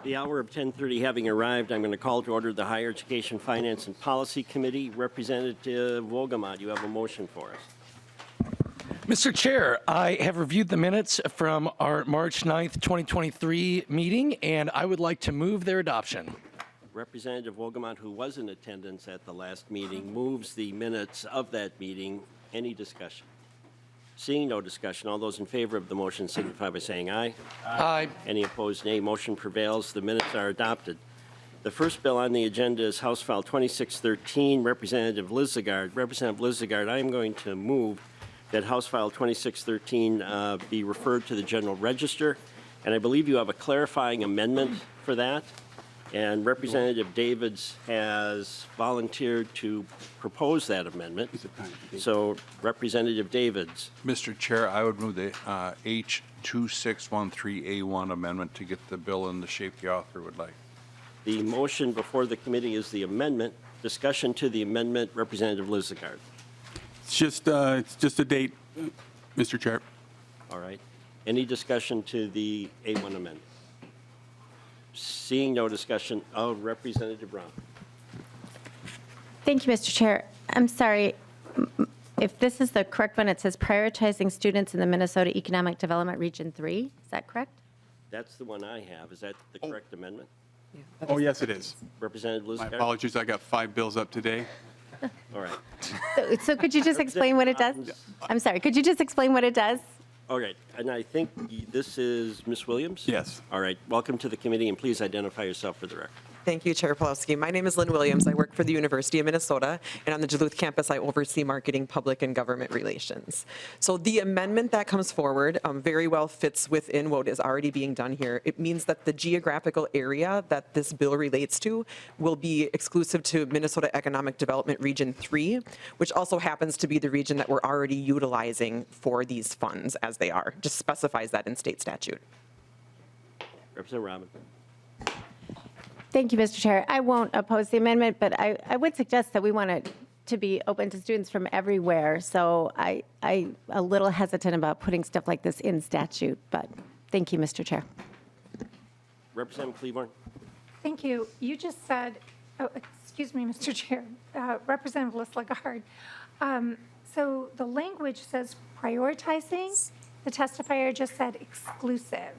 The hour of 10:30 having arrived, I'm going to call to order the Higher Education Finance and Policy Committee. Representative Wolgamott, you have a motion for us. Mr. Chair, I have reviewed the minutes from our March 9th, 2023 meeting, and I would like to move their adoption. Representative Wolgamott, who was in attendance at the last meeting, moves the minutes of that meeting. Any discussion? Seeing no discussion, all those in favor of the motion signify by saying aye. Aye. Any opposed, nay. Motion prevails. The minutes are adopted. The first bill on the agenda is House File 2613, Representative Lislegard. Representative Lislegard, I am going to move that House File 2613 be referred to the General Register, and I believe you have a clarifying amendment for that. And Representative Davids has volunteered to propose that amendment. So, Representative Davids. Mr. Chair, I would move the H2613A1 amendment to get the bill in the shape the author would like. The motion before the committee is the amendment. Discussion to the amendment, Representative Lislegard. It's just a date, Mr. Chair. All right. Any discussion to the A1 amendment? Seeing no discussion, Representative Brown. Thank you, Mr. Chair. I'm sorry. If this is the correct one, it says prioritizing students in the Minnesota Economic Development Region 3. Is that correct? That's the one I have. Is that the correct amendment? Oh, yes, it is. Representative My Lislegard? apologies. I got 5 bills up today. All right. So could you just explain what it does? I'm sorry. Could you just explain what it does? All right. And I think this is Ms. Williams? Yes. All right. Welcome to the committee, and please identify yourself for the record. Thank you, Chair Pawlowski. My name is Lynn Williams. I work for the University of Minnesota, and on the Duluth campus, I oversee marketing, public, and government relations. So the amendment that comes forward very well fits within what is already being done here. It means that the geographical area that this bill relates to will be exclusive to Minnesota Economic Development Region 3, which also happens to be the region that we're already utilizing for these funds as they are. Just specifies that in state statute. Representative Robin. Thank you, Mr. Chair. I won't oppose the amendment, but I would suggest that we want it to be open to students from everywhere. So I'm a little hesitant about putting stuff like this in statute, but thank you, Mr. Chair. Representative Cleburne. Thank you. You just said, oh, excuse me, Mr. Chair, Representative Lislegard. So the language says prioritizing. The testifier just said exclusive.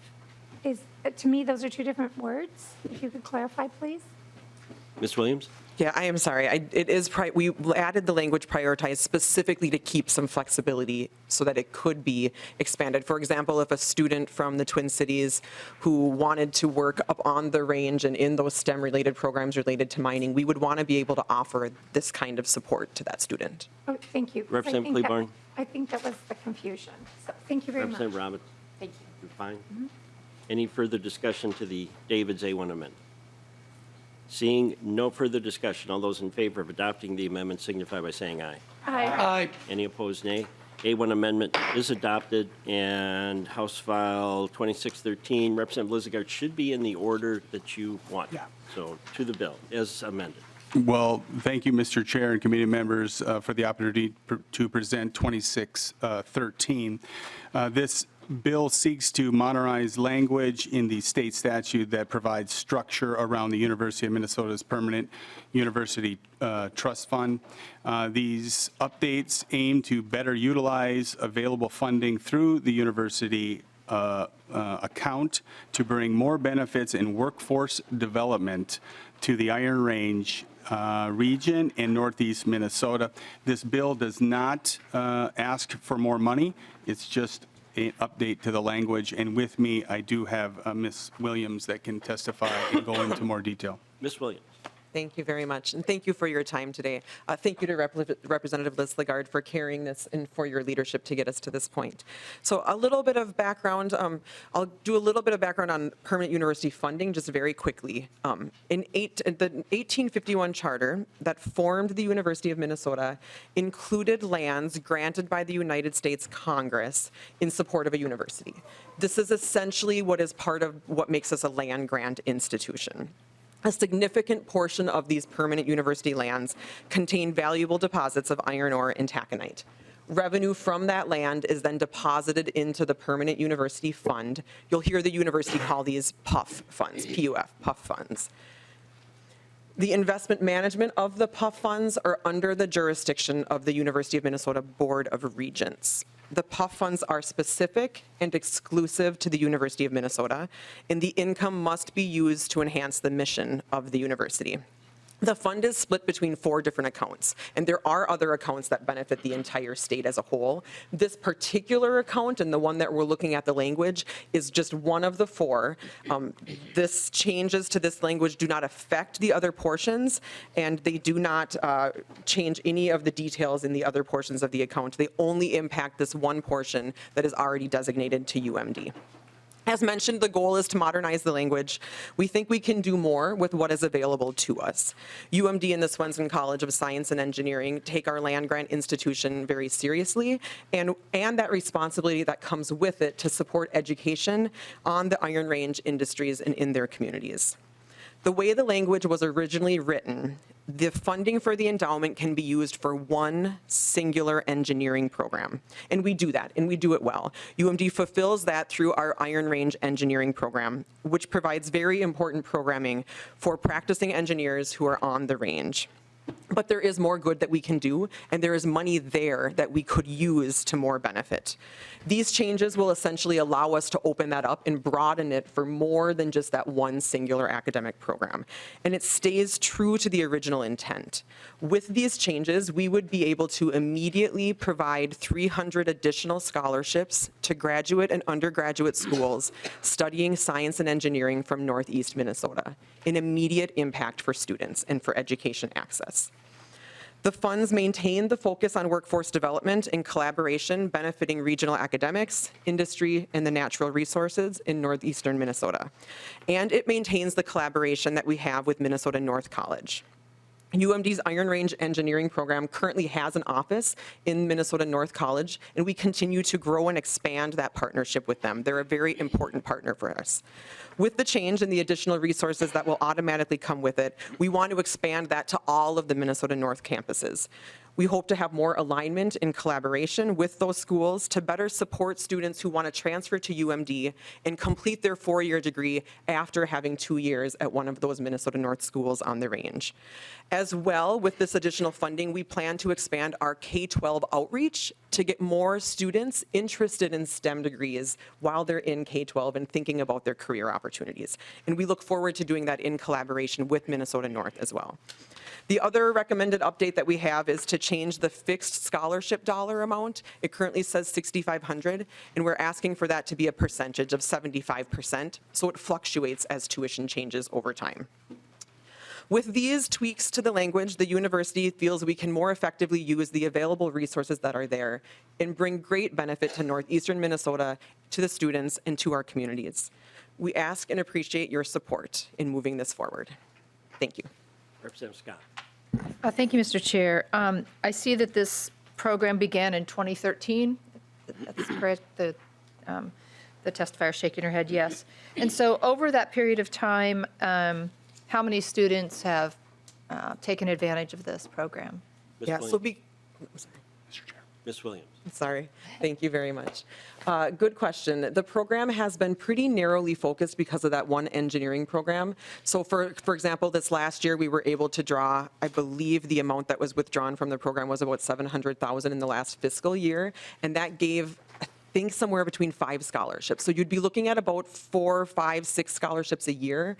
To me, those are two different words. If you could clarify, please. Ms. Williams? Yeah, I am sorry. We added the language prioritize specifically to keep some flexibility so that it could be expanded. For example, if a student from the Twin Cities who wanted to work up on the range and in those STEM-related programs related to mining, we would want to be able to offer this kind of support to that student. Oh, thank you. Representative Cleburne? I think that was the confusion. So thank you very much. Representative Roberts? Thank you. You're fine? Any further discussion to the Davids A1 amendment? Seeing no further discussion, all those in favor of adopting the amendment signify by saying aye. Aye. Aye. Any opposed, nay. A1 amendment is adopted, and House File 2613, Representative Lislegard, should be in the order that you want. Yeah. So to the bill, as amended. Well, thank you, Mr. Chair and committee members, for the opportunity to present 2613. This bill seeks to modernize language in the state statute that provides structure around the University of Minnesota's permanent university trust fund. These updates aim to better utilize available funding through the university account to bring more benefits in workforce development to the Iron Range region in Northeast Minnesota. This bill does not ask for more money. It's just an update to the language. And with me, I do have Ms. Williams that can testify and go into more detail. Ms. Williams. Thank you very much, and thank you for your time today. Thank you to Representative Lislegard for carrying this and for your leadership to get us to this point. So a little bit of background, I'll do a little bit of background on permanent university funding just very quickly. The 1851 charter that formed the University of Minnesota included lands granted by the United States Congress in support of a university. This is essentially what is part of what makes us a land grant institution. A significant portion of these permanent university lands contain valuable deposits of iron ore and taconite. Revenue from that land is then deposited into the permanent university fund. You'll hear the university call these PUF funds, PUF, PUF funds. The investment management of the PUF funds are under the jurisdiction of the University of Minnesota Board of Regents. The PUF funds are specific and exclusive to the University of Minnesota, and the income must be used to enhance the mission of the university. The fund is split between 4 different accounts, and there are other accounts that benefit the entire state as a whole. This particular account, and the one that we're looking at the language, is just one of the 4. This changes to this language do not affect the other portions, and they do not change any of the details in the other portions of the account. They only impact this one portion that is already designated to UMD. As mentioned, the goal is to modernize the language. We think we can do more with what is available to us. UMD and the Swenson College of Science and Engineering take our land grant institution very seriously, and that responsibility that comes with it to support education on the Iron Range industries and in their communities. The way the language was originally written, the funding for the endowment can be used for one singular engineering program. And we do that, and we do it well. UMD fulfills that through our Iron Range engineering program, which provides very important programming for practicing engineers who are on the range. But there is more good that we can do, and there is money there that we could use to more benefit. These changes will essentially allow us to open that up and broaden it for more than just that one singular academic program. And it stays true to the original intent. With these changes, we would be able to immediately provide 300 additional scholarships to graduate and undergraduate schools studying science and engineering from Northeast Minnesota, an immediate impact for students and for education access. The funds maintain the focus on workforce development and collaboration benefiting regional academics, industry, and the natural resources in northeastern Minnesota. And it maintains the collaboration that we have with Minnesota North College. UMD's Iron Range engineering program currently has an office in Minnesota North College, and we continue to grow and expand that partnership with them. They're a very important partner for us. With the change and the additional resources that will automatically come with it, we want to expand that to all of the Minnesota North campuses. We hope to have more alignment and collaboration with those schools to better support students who want to transfer to UMD and complete their 4-year degree after having 2 years at one of those Minnesota North schools on the range. As well, with this additional funding, we plan to expand our K-12 outreach to get more students interested in STEM degrees while they're in K-12 and thinking about their career opportunities. And we look forward to doing that in collaboration with Minnesota North as well. The other recommended update that we have is to change the fixed scholarship dollar amount. It currently says $6,500, and we're asking for that to be a percentage of 75%, so it fluctuates as tuition changes over time. With these tweaks to the language, the university feels we can more effectively use the available resources that are there and bring great benefit to northeastern Minnesota, to the students, and to our communities. We ask and appreciate your support in moving this forward. Thank you. Representative Scott. Thank you, Mr. Chair. I see that this program began in 2013. That's correct. The testifier shaking her head, yes. And so over that period of time, how many students have taken advantage of this program? Ms. Yeah, Williams. Mr. Chair. Ms. Williams. Sorry. Thank you very much. Good question. The program has been pretty narrowly focused because of that one engineering program. So for example, this last year we were able to draw, I believe the amount that was withdrawn from the program was about $700,000 in the last fiscal year, and that gave, I think, somewhere between 5 scholarships. So you'd be looking at about 4, 5, 6 scholarships a year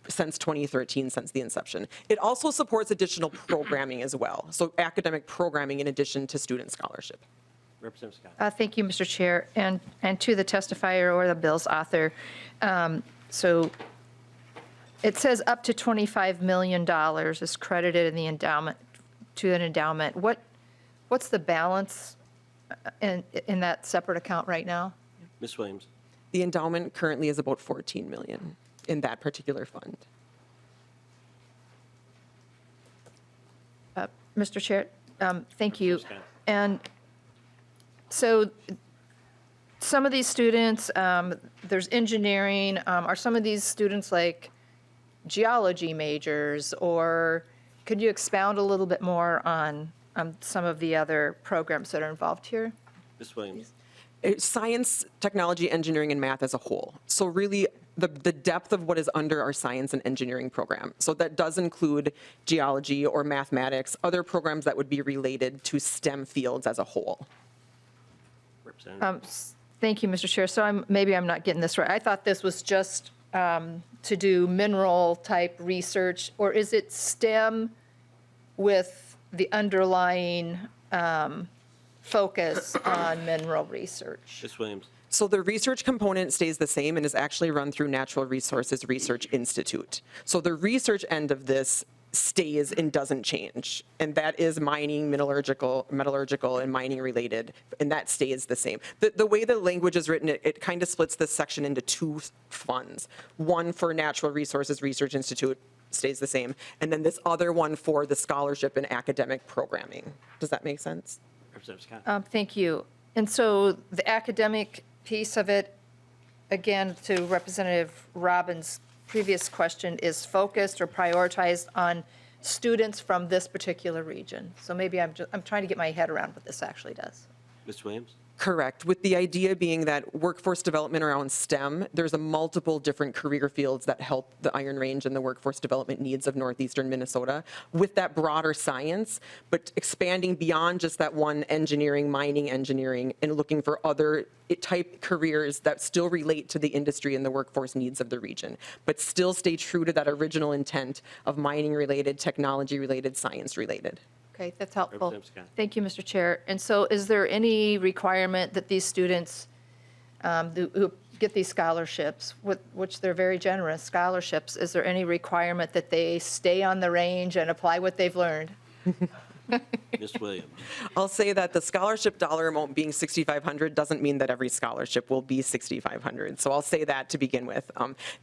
since 2013, since the inception. It also supports additional programming as well, so academic programming in addition to student scholarship. Representative Scott. Thank you, Mr. Chair, and to the testifier or the bill's author. So it says up to $25 million is credited in the endowment, to an endowment. What's the balance in that separate account right now? Ms. Williams. The endowment currently is about $14 million in that particular fund. Mr. Chair, thank you. Scott. And so some of these students, there's engineering. Are some of these students like geology majors, or could you expound a little bit more on some of the other programs that are involved here? Ms. Williams. Science, technology, engineering, and math as a whole. So really, the depth of what is under our science and engineering program. So that does include geology or mathematics, other programs that would be related to STEM fields as a whole. Representative. Thank you, Mr. Chair. So maybe I'm not getting this right. I thought this was just to do mineral-type research, or is it STEM with the underlying focus on mineral research? Ms. Williams. So the research component stays the same and is actually run through Natural Resources Research Institute. So the research end of this stays and doesn't change. And that is mining, metallurgical, and mining related, and that stays the same. The way the language is written, it kind of splits this section into two funds. One for Natural Resources Research Institute stays the same, and then this other one for the scholarship and academic programming. Does that make sense? Representative Scott. Thank you. And so the academic piece of it, again, to Representative Robbins' previous question, is focused or prioritized on students from this particular region. So maybe I'm trying to get my head around what this actually does. Ms. Williams. Correct, with the idea being that workforce development around STEM, there's a multiple different career fields that help the Iron Range and the workforce development needs of northeastern Minnesota with that broader science, but expanding beyond just that one engineering, mining engineering, and looking for other type careers that still relate to the industry and the workforce needs of the region, but still stay true to that original intent of mining related, technology related, science related. Okay, that's helpful. Representative Scott. Thank you, Mr. Chair. And so is there any requirement that these students who get these scholarships, which they're very generous scholarships, is there any requirement that they stay on the range and apply what they've learned? Ms. Williams. I'll say that the scholarship dollar amount being $6,500 doesn't mean that every scholarship will be $6,500. So I'll say that to begin with.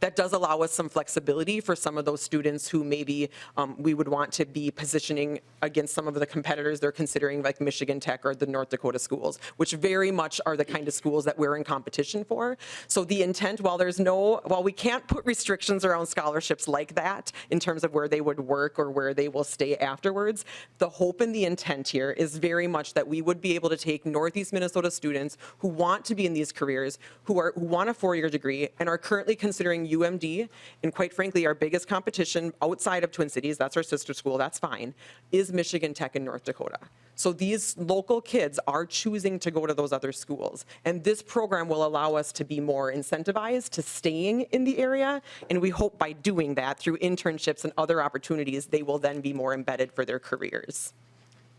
That does allow us some flexibility for some of those students who maybe we would want to be positioning against some of the competitors they're considering, like Michigan Tech or the North Dakota schools, which very much are the kind of schools that we're in competition for. So the intent, while we can't put restrictions around scholarships like that in terms of where they would work or where they will stay afterwards, the hope and the intent here is very much that we would be able to take Northeast Minnesota students who want to be in these careers, who want a four-year degree and are currently considering UMD, and quite frankly, our biggest competition outside of Twin Cities, that's our sister school, that's fine, is Michigan Tech in North Dakota. So these local kids are choosing to go to those other schools. And this program will allow us to be more incentivized to staying in the area. And we hope by doing that through internships and other opportunities, they will then be more embedded for their careers.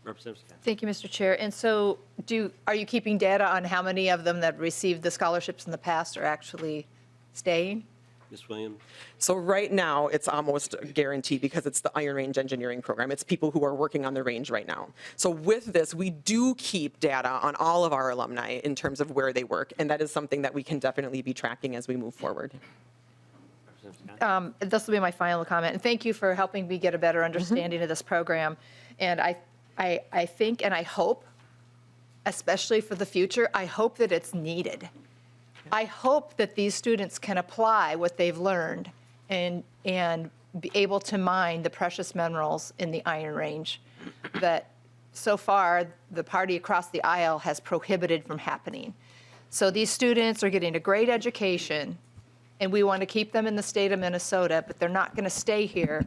Representative Scott. Thank you, Mr. Chair. And so are you keeping data on how many of them that received the scholarships in the past are actually staying? Ms. Williams. So right now, it's almost a guarantee because it's the Iron Range Engineering Program. It's people who are working on the range right now. So with this, we do keep data on all of our alumni in terms of where they work, and that is something that we can definitely be tracking as we move forward. Representative Scott. This will be my final comment. And thank you for helping me get a better understanding of this program. And I think and I hope, especially for the future, I hope that it's needed. I hope that these students can apply what they've learned and be able to mine the precious minerals in the Iron Range that so far the party across the aisle has prohibited from happening. So these students are getting a great education, and we want to keep them in the state of Minnesota, but they're not going to stay here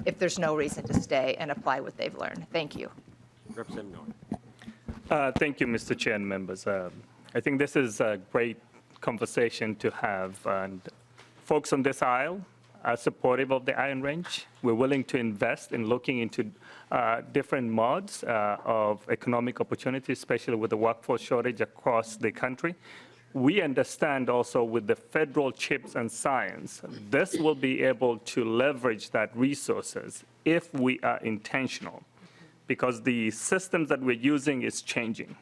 if there's no reason to stay and apply what they've learned. Thank you. Representative Noor. Thank you, Mr. Chair and members. I think this is a great conversation to have, and folks on this aisle are supportive of the Iron Range. We're willing to invest in looking into different modes of economic opportunity, especially with the workforce shortage across the country. We understand also with the federal CHIPS and science, this will be able to leverage that resources if we are intentional, because the systems that we're using is changing.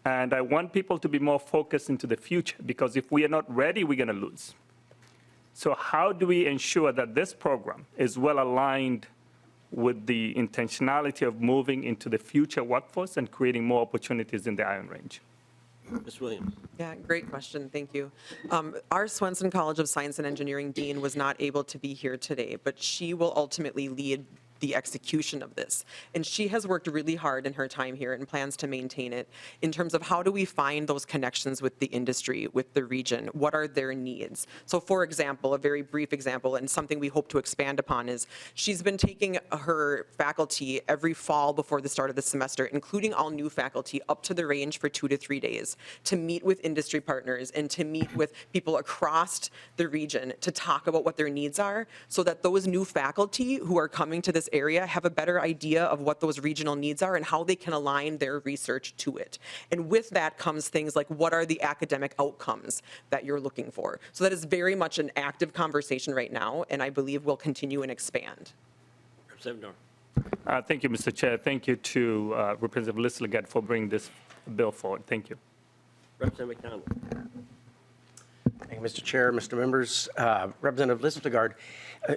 And I want people to be more focused into the future, because if we are not ready, we're going to lose. So how do we ensure that this program is well aligned with the intentionality of moving into the future workforce and creating more opportunities in the Iron Range? Ms. Williams. Yeah, great question. Thank you. Our Swenson College of Science and Engineering dean was not able to be here today, but she will ultimately lead the execution of this. And she has worked really hard in her time here and plans to maintain it in terms of how do we find those connections with the industry, with the region? What are their needs? So for example, a very brief example and something we hope to expand upon is she's been taking her faculty every fall before the start of the semester, including all new faculty, up to the range for 2 to 3 days to meet with industry partners and to meet with people across the region to talk about what their needs are so that those new faculty who are coming to this area have a better idea of what those regional needs are and how they can align their research to it. And with that comes things like what are the academic outcomes that you're looking for. So that is very much an active conversation right now, and I believe will continue and expand. Representative Noor. Thank you, Mr. Chair. Thank you to Representative Lislegard for bringing this bill forward. Thank you. Representative McDonald. Thank you, Mr. Chair, Mr. Members. Representative Lislegard,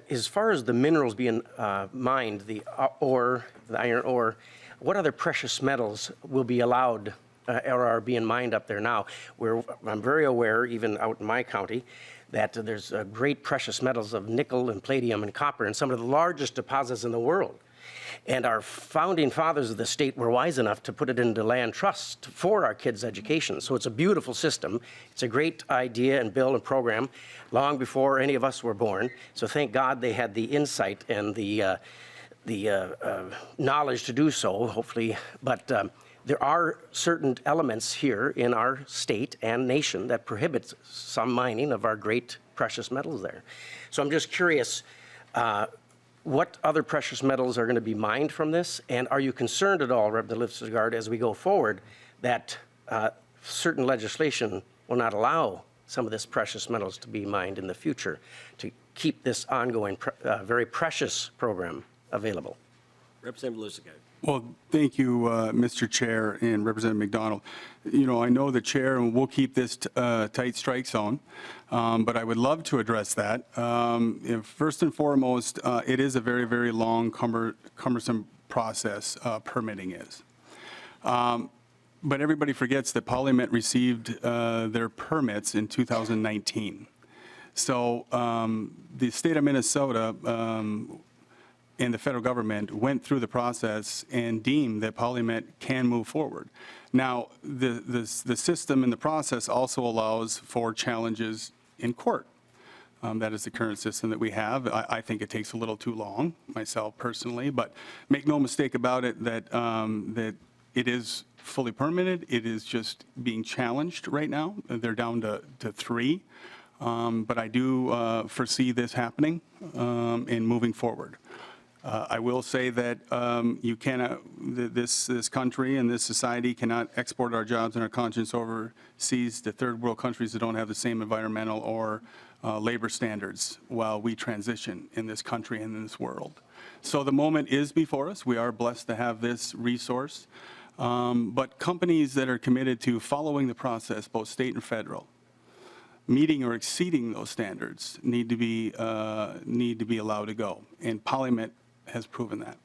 as far as the minerals being mined, the ore, the iron ore, what other precious metals will be allowed or are being mined up there now? I'm very aware, even out in my county, that there's great precious metals of nickel and palladium and copper in some of the largest deposits in the world. And our founding fathers of the state were wise enough to put it into land trust for our kids' education. So it's a beautiful system. It's a great idea and bill and program long before any of us were born. So thank God they had the insight and the knowledge to do so, hopefully. But there are certain elements here in our state and nation that prohibits some mining of our great precious metals there. So I'm just curious, what other precious metals are going to be mined from this? And are you concerned at all, Representative Lislegard, as we go forward, that certain legislation will not allow some of this precious metals to be mined in the future to keep this ongoing, very precious program available? Representative Lislegard. Well, thank you, Mr. Chair and Representative McDonald. You know, I know the chair, and we'll keep this tight strike zone, but I would love to address that. First and foremost, it is a very, very long, cumbersome process, permitting is. But everybody forgets that PolyMet received their permits in 2019. So the state of Minnesota and the federal government went through the process and deemed that PolyMet can move forward. Now, the system and the process also allows for challenges in court. That is the current system that we have. I think it takes a little too long, myself personally, but make no mistake about it that it is fully permitted. It is just being challenged right now. They're down to 3. But I do foresee this happening and moving forward. I will say that you cannot, this country and this society cannot export our jobs and our conscience overseas to third world countries that don't have the same environmental or labor standards while we transition in this country and in this world. So the moment is before us. We are blessed to have this resource. But companies that are committed to following the process, both state and federal, meeting or exceeding those standards need to be allowed to go. And PolyMet has proven that.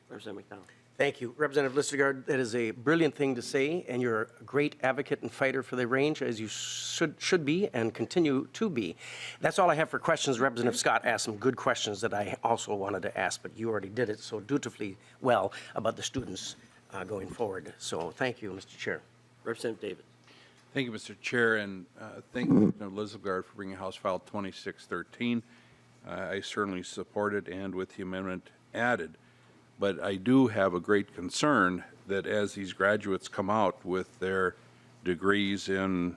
Representative McDonald. Thank you. Representative Lislegard, that is a brilliant thing to say, and you're a great advocate and fighter for the range, as you should be and continue to be. That's all I have for questions. Representative Scott asked some good questions that I also wanted to ask, but you already did it so dutifully well about the students going forward. So thank you, Mr. Chair. Representative David. Thank you, Mr. Chair, and thank you, Lislegard, for bringing House File 2613. I certainly support it, and with the amendment added. But I do have a great concern that as these graduates come out with their degrees in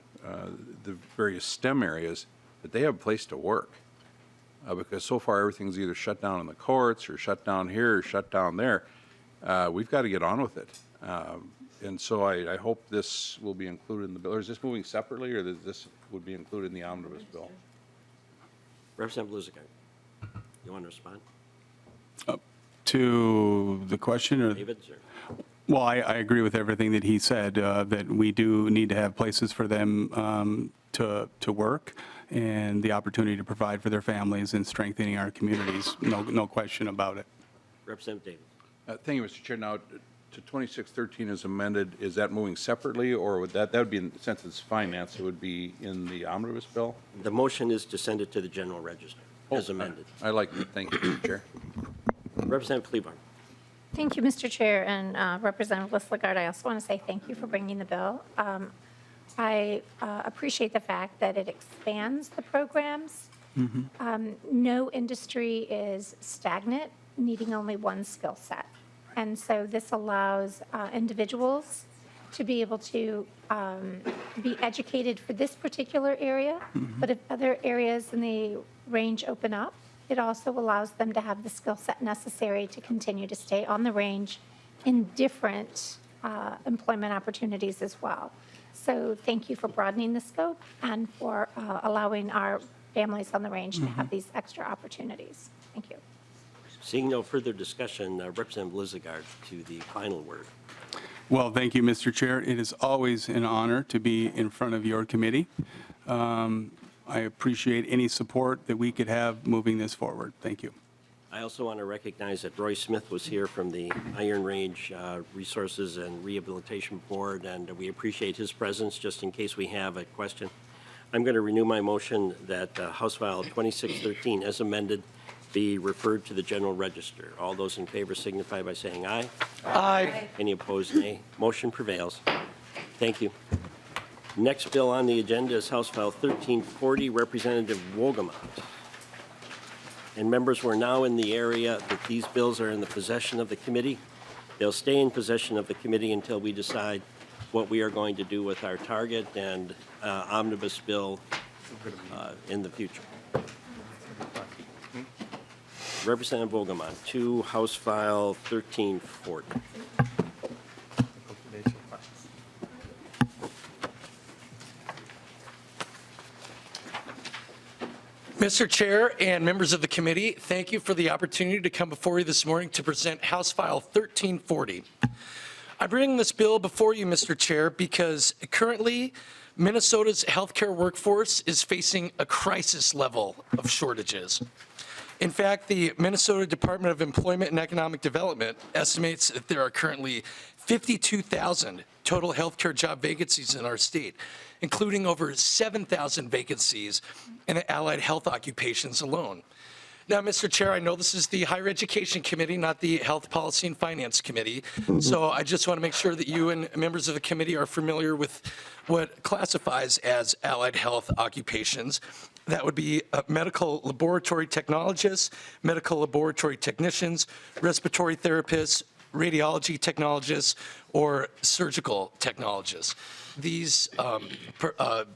the various STEM areas, that they have a place to work. Because so far everything's either shut down in the courts or shut down here or shut down there. We've got to get on with it. And so I hope this will be included in the bill. Or is this moving separately, or that this would be included in the omnibus bill? Representative Lislegard. You want to respond? To the question? Or? David, sir. Well, I agree with everything that he said, that we do need to have places for them to work and the opportunity to provide for their families and strengthening our communities. No question about it. Representative David. Thank you, Mr. Chair. Now, to 2613 is amended, is that moving separately, or would that would be, since it's finance, it would be in the omnibus bill? The motion is to send it to the general register as amended. I like it. Thank you, Mr. Chair. Representative Klevorn. Thank you, Mr. Chair, and Representative Lislegard. I also want to say thank you for bringing the bill. I appreciate the fact that it expands the programs. No industry is stagnant, needing only one skill set. And so this allows individuals to be able to be educated for this particular area, but if other areas in the range open up, it also allows them to have the skill set necessary to continue to stay on the range in different employment opportunities as well. So thank you for broadening the scope and for allowing our families on the range to have these extra opportunities. Thank you. Seeing no further discussion, Representative Lislegard to the final word. Well, thank you, Mr. Chair. It is always an honor to be in front of your committee. I appreciate any support that we could have moving this forward. Thank you. I also want to recognize that Roy Smith was here from the Iron Range Resources and Rehabilitation Board, and we appreciate his presence just in case we have a question. I'm going to renew my motion that House File 2613 as amended be referred to the General Register. All those in favor signify by saying aye. Aye. Any opposed, nay. Motion prevails. Thank you. Next bill on the agenda is House File 1340, Representative Wolgamott. And members, we're now in the area that these bills are in the possession of the committee. They'll stay in possession of the committee until we decide what we are going to do with our target and omnibus bill in the future. Representative Wolgamott to House File 1340. Mr. Chair and members of the committee, thank you for the opportunity to come before you this morning to present House File 1340. I bring this bill before you, Mr. Chair, because currently Minnesota's healthcare workforce is facing a crisis level of shortages. In fact, the Minnesota Department of Employment and Economic Development estimates that there are currently 52,000 total healthcare job vacancies in our state, including over 7,000 vacancies in the allied health occupations alone. Now, Mr. Chair, I know this is the Higher Education Committee, not the Health Policy and Finance Committee, so I just want to make sure that you and members of the committee are familiar with what classifies as allied health occupations. That would be medical laboratory technologists, medical laboratory technicians, respiratory therapists, radiology technologists, or surgical technologists. These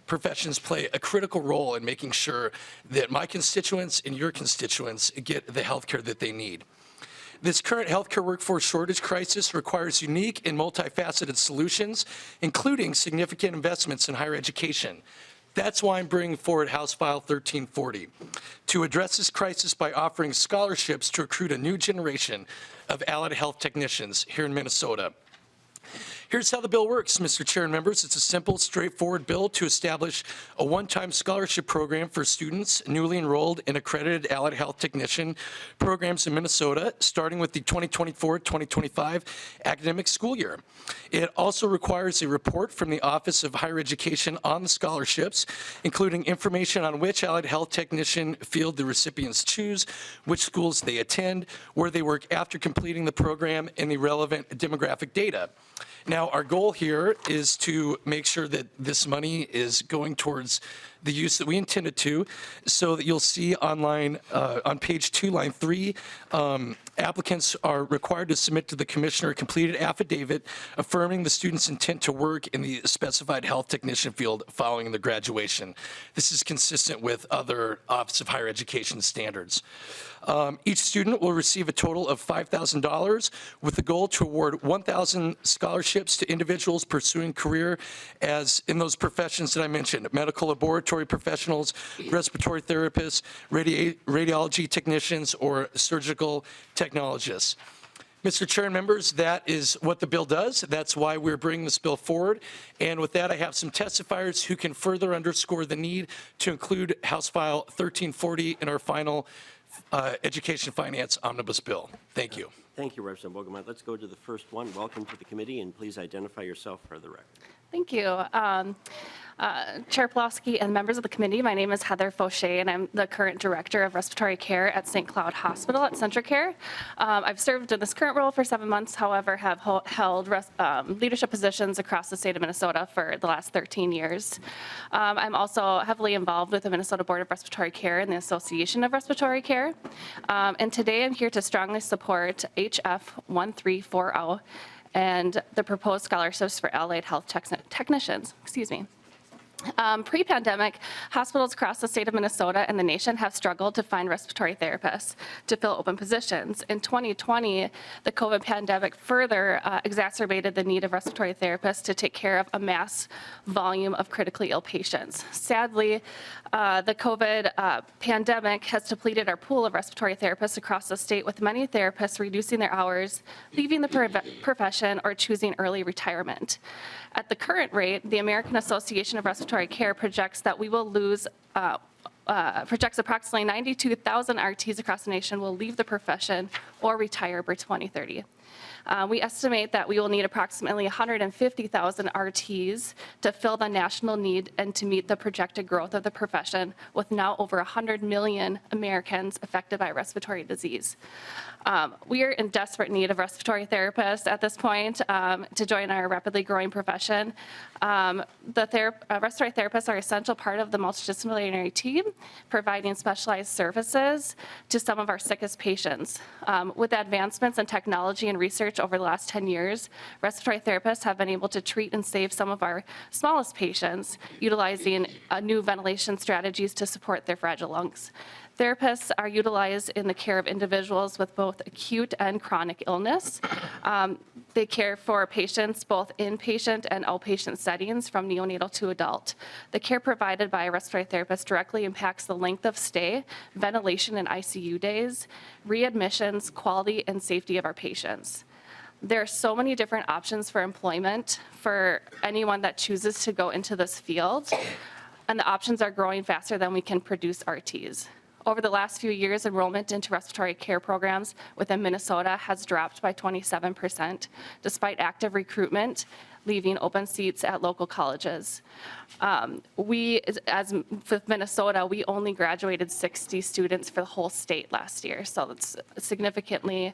professions play a critical role in making sure that my constituents and your constituents get the health care that they need. This current healthcare workforce shortage crisis requires unique and multifaceted solutions, including significant investments in higher education. That's why I'm bringing forward House File 1340, to address this crisis by offering scholarships to recruit a new generation of allied health technicians here in Minnesota. Here's how the bill works, Mr. Chair and members. It's a simple, straightforward bill to establish a one-time scholarship program for students newly enrolled in accredited allied health technician programs in Minnesota, starting with the 2024-2025 academic school year. It also requires a report from the Office of Higher Education on the scholarships, including information on which allied health technician field the recipients choose, which schools they attend, where they work after completing the program, and the relevant demographic data. Now, our goal here is to make sure that this money is going towards the use that we intended to, so that you'll see online on page 2, line 3, applicants are required to submit to the commissioner a completed affidavit affirming the student's intent to work in the specified health technician field following the graduation. This is consistent with other Office of Higher Education standards. Each student will receive a total of $5,000 with the goal to award 1,000 scholarships to individuals pursuing career as in those professions that I mentioned: medical laboratory professionals, respiratory therapists, radiology technicians, or surgical technologists. Mr. Chair and members, that is what the bill does. That's why we're bringing this bill forward. And with that, I have some testifiers who can further underscore the need to include House File 1340 in our final Education Finance Omnibus Bill. Thank you. Thank you, Representative Wolgamott. Let's go to the first one. Welcome to the committee, and please identify yourself for the record. Thank you. Chair Pawlowski and members of the committee, my name is Heather Fauché, and I'm the current Director of Respiratory Care at St. Cloud Hospital at CentraCare. I've served in this current role for 7 months, however, have held leadership positions across the state of Minnesota for the last 13 years. I'm also heavily involved with the Minnesota Board of Respiratory Care and the Association of Respiratory Care. And today I'm here to strongly support HF 1340 and the proposed scholarships for allied health technicians. Excuse me. Pre-pandemic, hospitals across the state of Minnesota and the nation have struggled to find respiratory therapists to fill open positions. In 2020, the COVID pandemic further exacerbated the need of respiratory therapists to take care of a mass volume of critically ill patients. Sadly, the COVID pandemic has depleted our pool of respiratory therapists across the state, with many therapists reducing their hours, leaving the profession, or choosing early retirement. At the current rate, the American Association of Respiratory Care projects that we will lose, projects approximately 92,000 RTs across the nation will leave the profession or retire by 2030. We estimate that we will need approximately 150,000 RTs to fill the national need and to meet the projected growth of the profession, with now over 100 million Americans affected by respiratory disease. We are in desperate need of respiratory therapists at this point to join our rapidly growing profession. Respiratory therapists are an essential part of the multidisciplinary team, providing specialized services to some of our sickest patients. With advancements in technology and research over the last 10 years, respiratory therapists have been able to treat and save some of our smallest patients, utilizing new ventilation strategies to support their fragile lungs. Therapists are utilized in the care of individuals with both acute and chronic illness. They care for patients both inpatient and outpatient settings, from neonatal to adult. The care provided by a respiratory therapist directly impacts the length of stay, ventilation and ICU days, readmissions, quality, and safety of our patients. There are so many different options for employment for anyone that chooses to go into this field, and the options are growing faster than we can produce RTs. Over the last few years, enrollment into respiratory care programs within Minnesota has dropped by 27%, despite active recruitment, leaving open seats at local colleges. With Minnesota, we only graduated 60 students for the whole state last year, so it's significantly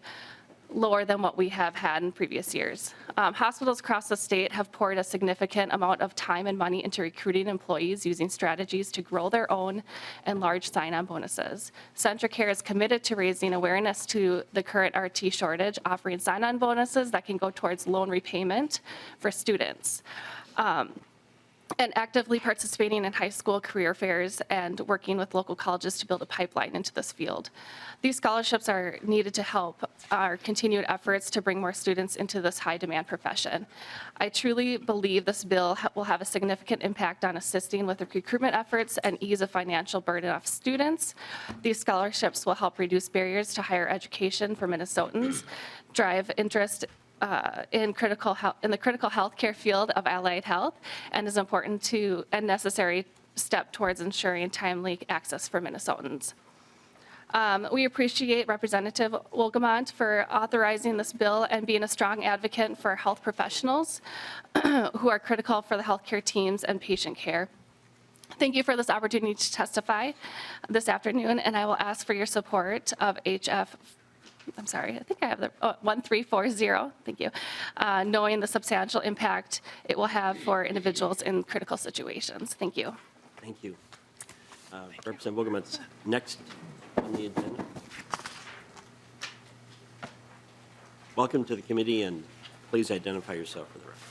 lower than what we have had in previous years. Hospitals across the state have poured a significant amount of time and money into recruiting employees using strategies to grow their own and large sign-on bonuses. CentraCare is committed to raising awareness to the current RT shortage, offering sign-on bonuses that can go towards loan repayment for students. And actively participating in high school career fairs and working with local colleges to build a pipeline into this field. These scholarships are needed to help our continued efforts to bring more students into this high demand profession. I truly believe this bill will have a significant impact on assisting with the recruitment efforts and ease a financial burden off students. These scholarships will help reduce barriers to higher education for Minnesotans, drive interest in the critical healthcare field of allied health, and is important to and necessary step towards ensuring timely access for Minnesotans. We appreciate Representative Wolgamott for authorizing this bill and being a strong advocate for health professionals who are critical for the healthcare teams and patient care. Thank you for this opportunity to testify this afternoon, and I will ask for your support of I'm sorry, I think I have the 1340, thank you, knowing the substantial impact it will have for individuals in critical situations. Thank you. Thank you. Representative Wolgamott's next on the agenda. Welcome to the committee, and please identify yourself for the record.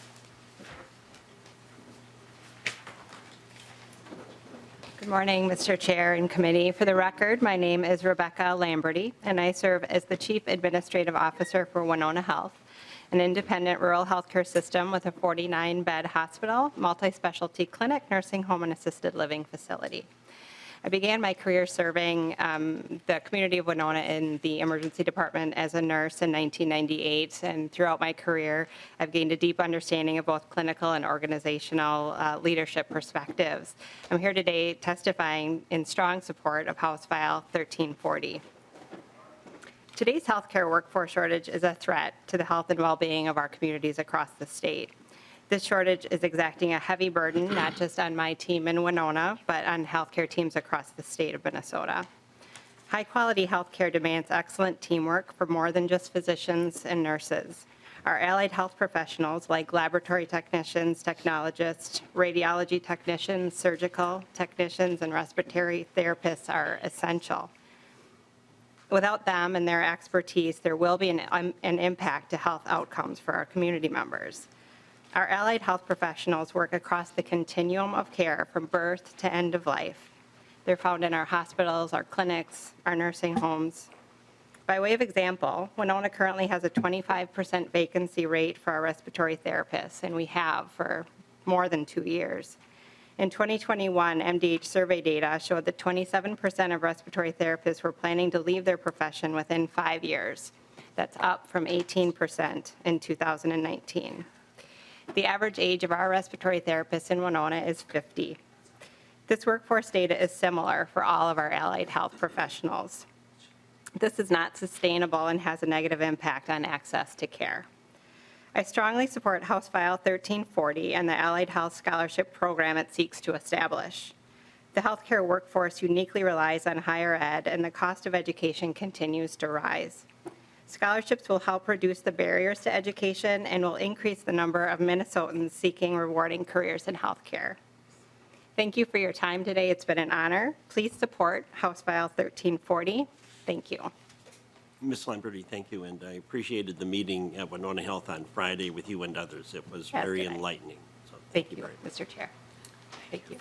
Good morning, Mr. Chair and committee. For the record, my name is Rebecca Lamberty, and I serve as the Chief Administrative Officer for Winona Health, an independent rural healthcare system with a 49-bed hospital, multi-specialty clinic, nursing home, and assisted living facility. I began my career serving the community of Winona in the emergency department as a nurse in 1998, and throughout my career, I've gained a deep understanding of both clinical and organizational leadership perspectives. I'm here today testifying in strong support of House File 1340. Today's healthcare workforce shortage is a threat to the health and well-being of our communities across the state. This shortage is exacting a heavy burden, not just on my team in Winona, but on healthcare teams across the state of Minnesota. High-quality healthcare demands excellent teamwork for more than just physicians and nurses. Our allied health professionals, like laboratory technicians, technologists, radiology technicians, surgical technicians, and respiratory therapists, are essential. Without them and their expertise, there will be an impact to health outcomes for our community members. Our allied health professionals work across the continuum of care from birth to end of life. They're found in our hospitals, our clinics, our nursing homes. By way of example, Winona currently has a 25% vacancy rate for our respiratory therapists, and we have for more than 2 years. In 2021, MDH survey data showed that 27% of respiratory therapists were planning to leave their profession within 5 years. That's up from 18% in 2019. The average age of our respiratory therapists in Winona is 50. This workforce data is similar for all of our allied health professionals. This is not sustainable and has a negative impact on access to care. I strongly support House File 1340 and the Allied Health Scholarship Program it seeks to establish. The healthcare workforce uniquely relies on higher ed, and the cost of education continues to rise. Scholarships will help reduce the barriers to education and will increase the number of Minnesotans seeking rewarding careers in healthcare. Thank you for your time today. It's been an honor. Please support House File 1340. Thank you. Ms. Lamberty, thank you, and I appreciated the meeting at Winona Health on Friday with you and others. It was very good. enlightening. So Thank you, Mr. Chair. Thank you.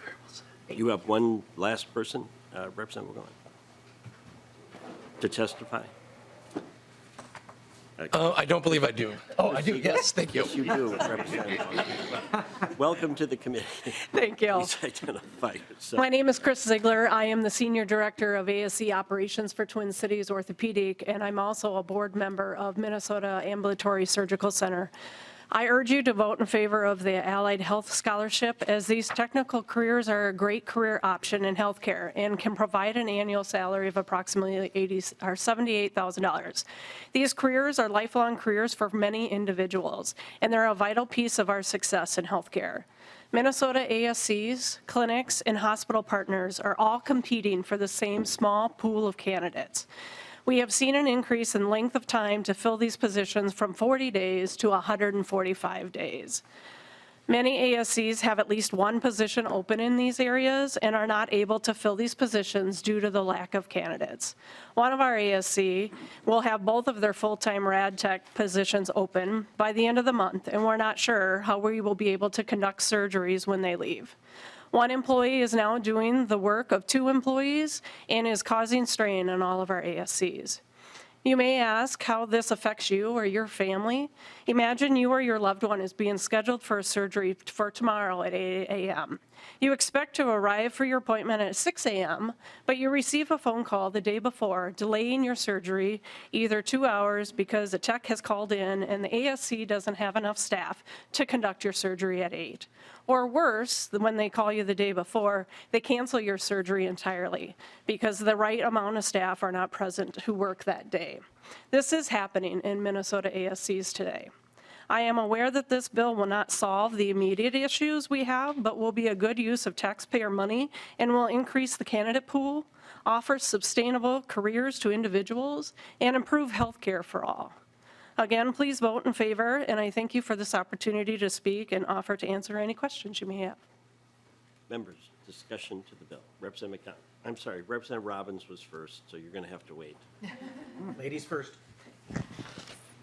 you have one last person, Representative Wolgamott, to testify? I don't believe I do. Oh, I do, yes, thank you. Yes, you do, Representative. Welcome to the committee. Thank you. Please identify yourself. My name is Chris Ziegler. I am the Senior Director of ASC Operations for Twin Cities Orthopedic, and I'm also a board member of Minnesota Ambulatory Surgical Center. I urge you to vote in favor of the Allied Health Scholarship, as these technical careers are a great career option in healthcare and can provide an annual salary of approximately $78,000. These careers are lifelong careers for many individuals, and they're a vital piece of our success in healthcare. Minnesota ASCs, clinics, and hospital partners are all competing for the same small pool of candidates. We have seen an increase in length of time to fill these positions from 40 days to 145 days. Many ASCs have at least one position open in these areas and are not able to fill these positions due to the lack of candidates. One of our ASC will have both of their full-time rad tech positions open by the end of the month, and we're not sure how we will be able to conduct surgeries when they leave. One employee is now doing the work of 2 employees and is causing strain on all of our ASCs. You may ask how this affects you or your family. Imagine you or your loved one is being scheduled for a surgery for tomorrow at 8 a.m. You expect to arrive for your appointment at 6 a.m., but you receive a phone call the day before delaying your surgery either 2 hours because a tech has called in and the ASC doesn't have enough staff to conduct your surgery at 8. Or worse, when they call you the day before, they cancel your surgery entirely because the right amount of staff are not present who work that day. This is happening in Minnesota ASCs today. I am aware that this bill will not solve the immediate issues we have, but will be a good use of taxpayer money and will increase the candidate pool, offer sustainable careers to individuals, and improve health care for all. Again, please vote in favor, and I thank you for this opportunity to speak and offer to answer any questions you may have. Members, discussion to the bill. Representative McDonald. I'm sorry, Representative Robbins was first, so you're going to have to wait. Ladies first.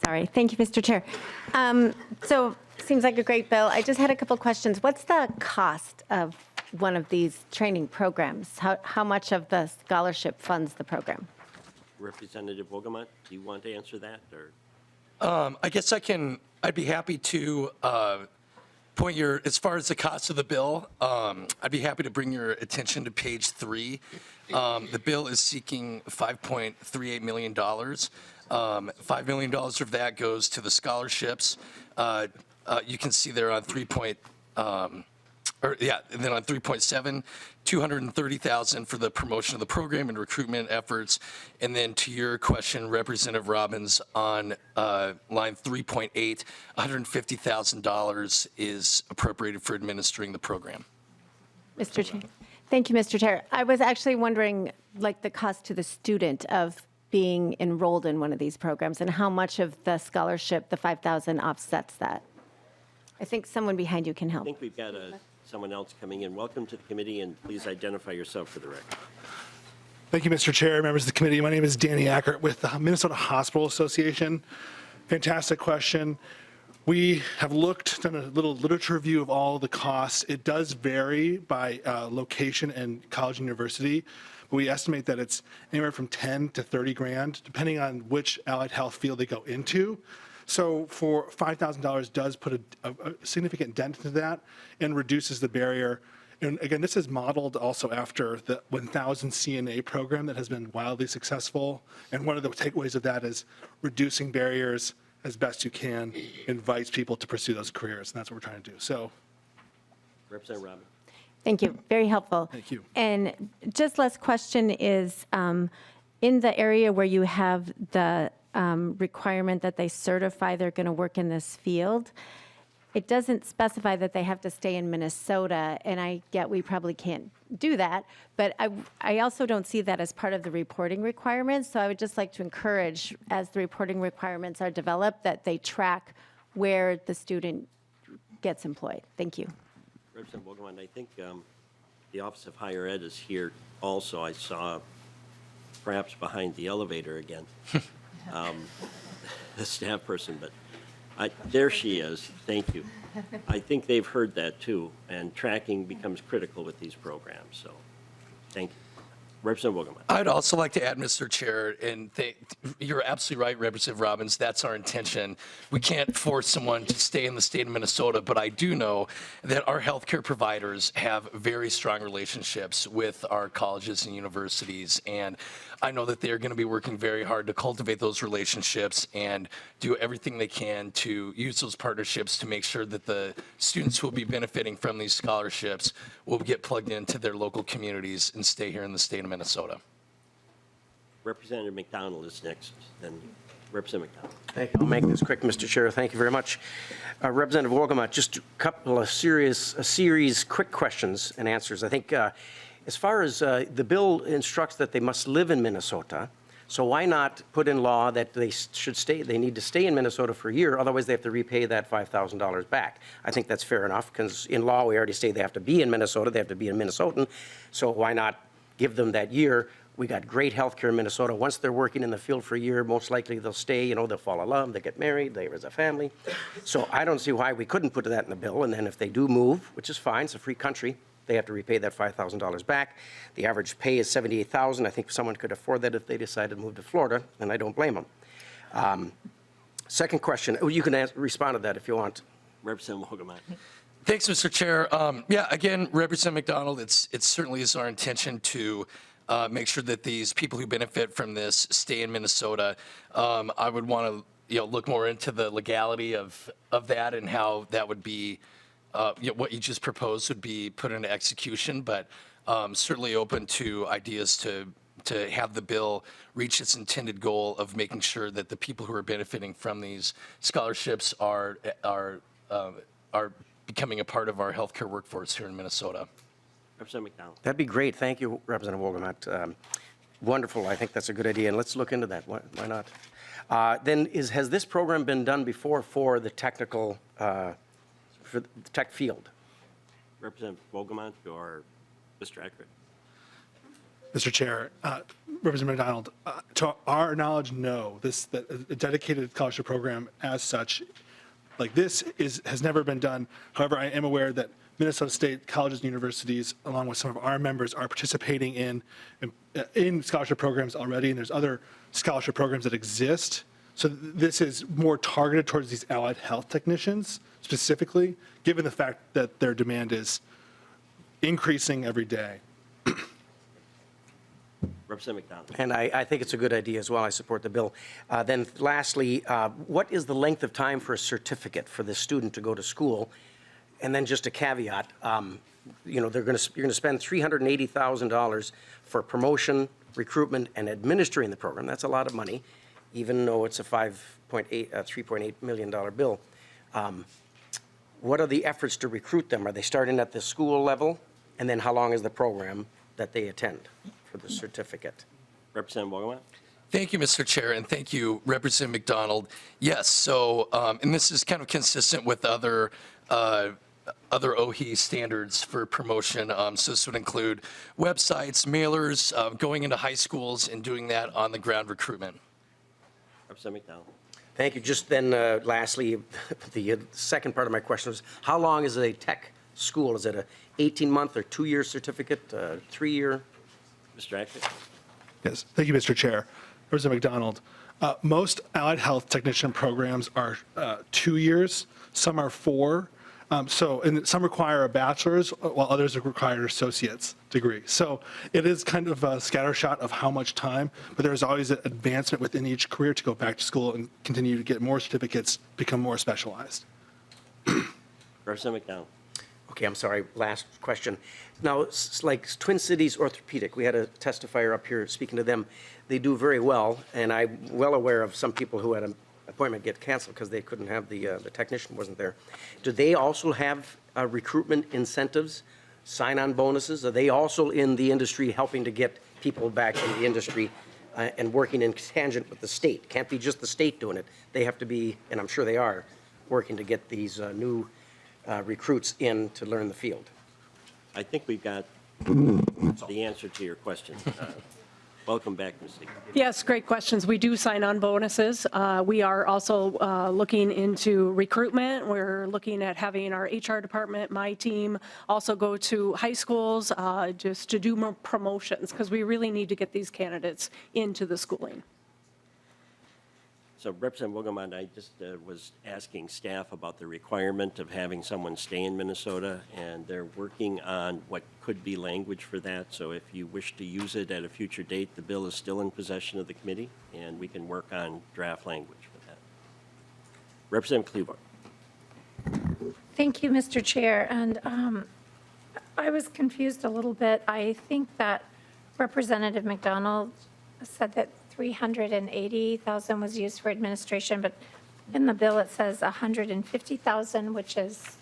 Sorry. Thank you, Mr. Chair. So seems like a great bill. I just had a couple questions. What's the cost of one of these training programs? How much of the scholarship funds the program? Representative Wolgamott, do you want to answer that, or? I guess I'd be happy to point as far as the cost of the bill, I'd be happy to bring your attention to page 3. The bill is seeking $5.38 million. $5 million of that goes to the scholarships. You can see there on 3.1 and then on 3.7, $230,000 for the promotion of the program and recruitment efforts. And then to your question, Representative Robbins, on line 3.8, $150,000 is appropriated for administering the program. Mr. Chair. Thank you, Mr. Chair. I was actually wondering, like, the cost to the student of being enrolled in one of these programs and how much of the scholarship, the $5,000, offsets that. I think someone behind you can I help. think we've got someone else coming in. Welcome to the committee, and please identify yourself for the record. Thank you, Mr. Chair, members of the committee. My name is Danny Ackert with the Minnesota Hospital Association. Fantastic question. We have done a little literature review of all the costs. It does vary by location and college and university, but we estimate that it's anywhere from 10 to 30 grand, depending on which allied health field they go into. So for $5,000 does put a significant dent into that and reduces the barrier. And again, this is modeled also after the 1000 CNA program that has been wildly successful. And one of the takeaways of that is reducing barriers as best you can, invites people to pursue those careers. And that's what we're trying to do. So, Representative Robin. Thank you. Very helpful. Thank you. And just last question is, in the area where you have the requirement that they certify they're going to work in this field, it doesn't specify that they have to stay in Minnesota, and I get we probably can't do that, but I also don't see that as part of the reporting requirements, so I would just like to encourage, as the reporting requirements are developed, that they track where the student gets employed. Thank you. Representative Wolgamott, I think the Office of Higher Ed is here also. I saw perhaps behind the elevator again, the staff person, but there she is. Thank you. I think they've heard that too, and tracking becomes critical with these programs. So, thank you. Representative Wolgamott. I'd also like to add, Mr. Chair, and you're absolutely right, Representative Robbins, that's our intention. We can't force someone to stay in the state of Minnesota, but I do know that our healthcare providers have very strong relationships with our colleges and universities, and I know that they're going to be working very hard to cultivate those relationships and do everything they can to use those partnerships to make sure that the students who will be benefiting from these scholarships will get plugged into their local communities and stay here in the state of Minnesota. Representative McDonald is next, then Representative McDonald. Thank you. I'll make this quick, Mr. Chair. Thank you very much. Representative Wolgamott, just a couple of series quick questions and answers. I think as far as the bill instructs that they must live in Minnesota, so why not put in law that they need to stay in Minnesota for a year, otherwise they have to repay that $5,000 back. I think that's fair enough, because in law we already say they have to be in Minnesota, they have to be a Minnesotan, so why not give them that year? We got great health care in Minnesota. Once they're working in the field for a year, most likely they'll stay, they'll fall in love, they get married, they raise a family. So I don't see why we couldn't put that in the bill, and then if they do move, which is fine, it's a free country, they have to repay that $5,000 back. The average pay is $78,000. I think someone could afford that if they decided to move to Florida, and I don't blame them. Second question, you can respond to that if you want. Representative Wolgamott. Thanks, Mr. Chair. Yeah, again, Representative McDonald, it certainly is our intention to make sure that these people who benefit from this stay in Minnesota. I would want to look more into the legality of that and how that would be, what you just proposed would be put into execution, but certainly open to ideas to have the bill reach its intended goal of making sure that the people who are benefiting from these scholarships are becoming a part of our healthcare workforce here in Minnesota. Representative McDonald. That'd be great. Thank you, Representative Wolgamott. Wonderful. I think that's a good idea, and let's look into that. Why not? Then has this program been done before for the technical, for the tech field? Representative Wolgamott or Mr. Eckert? Mr. Chair, Representative McDonald, to our knowledge, no. A dedicated scholarship program as such, like this, has never been done. However, I am aware that Minnesota State colleges and universities, along with some of our members, are participating in scholarship programs already, and there's other scholarship programs that exist. So this is more targeted towards these allied health technicians specifically, given the fact that their demand is increasing every day. Representative McDonald. And I think it's a good idea as well. I support the bill. Then lastly, what is the length of time for a certificate for the student to go to school? And then just a caveat, you know, you're going to spend $380,000 for promotion, recruitment, and administering the program. That's a lot of money, even though it's a $3.8 million bill. What are the efforts to recruit them? Are they starting at the school level? And then how long is the program that they attend for the certificate? Representative Wolgamott? Thank you, Mr. Chair, and thank you, Representative McDonald. Yes, so, and this is kind of consistent with other OHE standards for promotion. So this would include websites, mailers, going into high schools and doing that on the ground recruitment. Representative McDonald? Thank you. Just then, lastly, the second part of my question was, how long is a tech school? Is it a 18-month or 2-year certificate, 3-year? Mr. Acker? Yes, thank you, Mr. Chair. Representative McDonald, most allied health technician programs are 2 years, some are 4. And some require a bachelor's, while others require an associate's degree. So it is kind of a scattershot of how much time, but there's always an advancement within each career to go back to school and continue to get more certificates, become more specialized. Representative McDonald? Okay, I'm sorry, last question. Now, like Twin Cities Orthopedic, we had a testifier up here speaking to them. They do very well, and I'm well aware of some people who had an appointment get canceled because they couldn't have the technician wasn't there. Do they also have recruitment incentives, sign-on bonuses? Are they also in the industry helping to get people back in the industry and working in tangent with the state? Can't be just the state doing it. They have to be, and I'm sure they are, working to get these new recruits in to learn the field. I think we've got the answer to your question. Welcome back, Ms. Seeger. Yes, great questions. We do sign on bonuses. We are also looking into recruitment. We're looking at having our HR department, my team, also go to high schools just to do more promotions because we really need to get these candidates into the schooling. So Representative Wolgamott, I just was asking staff about the requirement of having someone stay in Minnesota, and they're working on what could be language for that. So if you wish to use it at a future date, the bill is still in possession of the committee, and we can work on draft language for that. Representative Cleveland. Thank you, Mr. Chair. And I was confused a little bit. I think that Representative McDonald said that $380,000 was used for administration, but in the bill it says $150,000, which is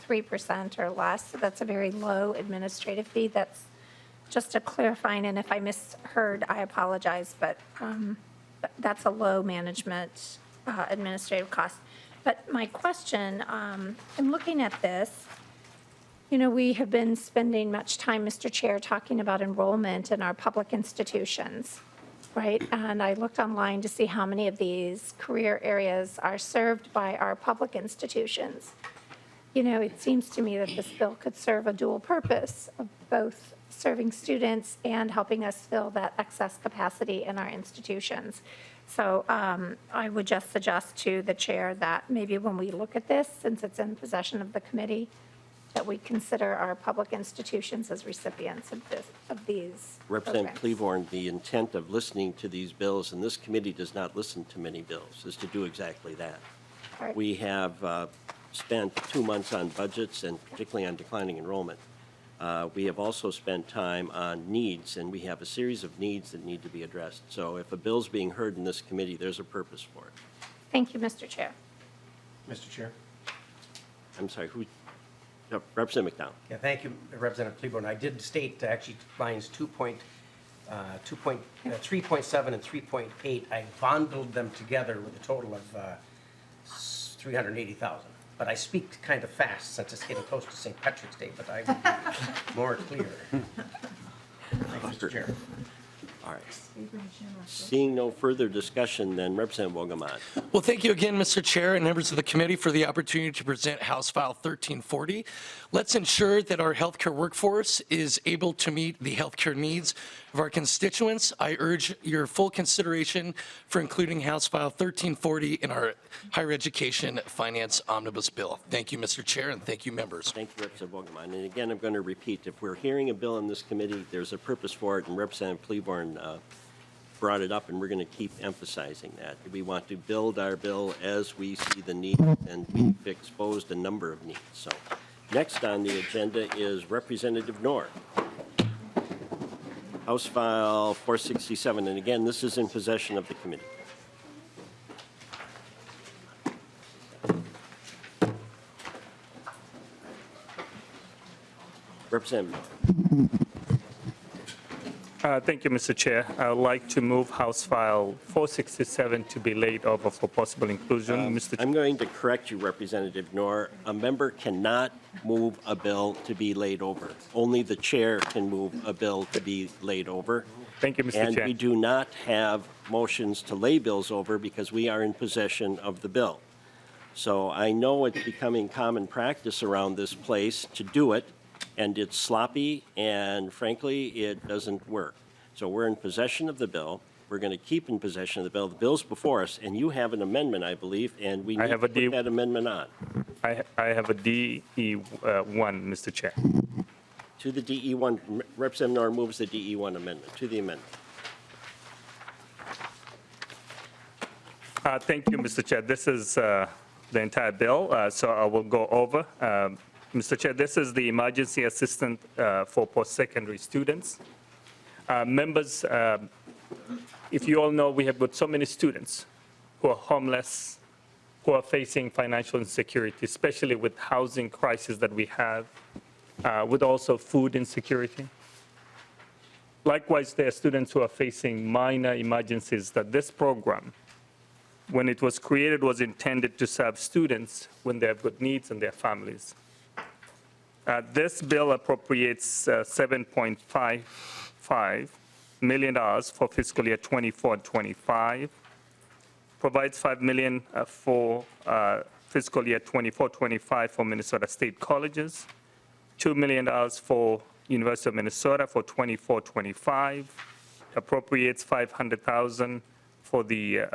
3% or less. So that's a very low administrative fee. That's just a clarifying, and if I misheard, I apologize, but that's a low management administrative cost. But my question, in looking at this, you know, we have been spending much time, Mr. Chair, talking about enrollment in our public institutions. Right, and I looked online to see how many of these career areas are served by our public institutions. You know, it seems to me that this bill could serve a dual purpose of both serving students and helping us fill that excess capacity in our institutions. So I would just suggest to the chair that maybe when we look at this, since it's in possession of the committee, that we consider our public institutions as recipients of these Representative programs. Cleveland, the intent of listening to these bills, and this committee does not listen to many bills, is to do exactly that. Right. We have spent 2 months on budgets and particularly on declining enrollment. We have also spent time on needs, and we have a series of needs that need to be addressed. So if a bill's being heard in this committee, there's a purpose for it. Thank you, Mr. Chair. Mr. Chair? I'm sorry, who? No, Representative McDonald. Yeah, thank you, Representative Cleveland. I did state actually lines 3.7 and 3.8. I bundled them together with a total of 380,000. But I speak kind of fast since it's getting close to St. Patrick's Day, but I will be more clear. Thank you, Mr. Chair. All right. Seeing no further discussion, then Representative Wolgamott. Well, thank you again, Mr. Chair and members of the committee for the opportunity to present House File 1340. Let's ensure that our healthcare workforce is able to meet the healthcare needs of our constituents. I urge your full consideration for including House File 1340 in our higher education finance omnibus bill. Thank you, Mr. Chair, and thank you, members. Thank you, Representative Wolgamott. And again, I'm going to repeat, if we're hearing a bill in this committee, there's a purpose for it, and Representative Cleveland brought it up, and we're going to keep emphasizing that. We want to build our bill as we see the need, and we've exposed a number of needs. So Next on the agenda is Representative Noor. House File 467, and again, this is in possession of the committee. Representative Noor. Thank you, Mr. Chair. I would like to move House File 467 to be laid over for possible inclusion. Mr. I'm going to correct you, Representative Noor. A member cannot move a bill to be laid over. Only the chair can move a bill to be laid over. Thank you, Mr. And Chair. we do not have motions to lay bills over because we are in possession of the bill. So I know it's becoming common practice around this place to do it, and it's sloppy, and frankly, it doesn't work. So we're in possession of the bill. We're going to keep in possession of the bill. The bill's before us, and you have an amendment, I believe, and we need to put that amendment on. I have a DE1, Mr. Chair. To the DE1, Representative Noor moves the DE1 amendment. To the amendment. Thank you, Mr. Chair. This is the entire bill, so I will go over. Mr. Chair, this is the emergency assistance for post-secondary students. Members, if you all know, we have got so many students who are homeless, who are facing financial insecurity, especially with housing crisis that we have, with also food insecurity. Likewise, there are students who are facing minor emergencies that this program, when it was created, was intended to serve students when they have got needs and their families. This bill appropriates $7.55 million for fiscal year 24-25, provides $5 million for fiscal year 24-25 for Minnesota State colleges, $2 million for University of Minnesota for 24-25, appropriates $500,000 for the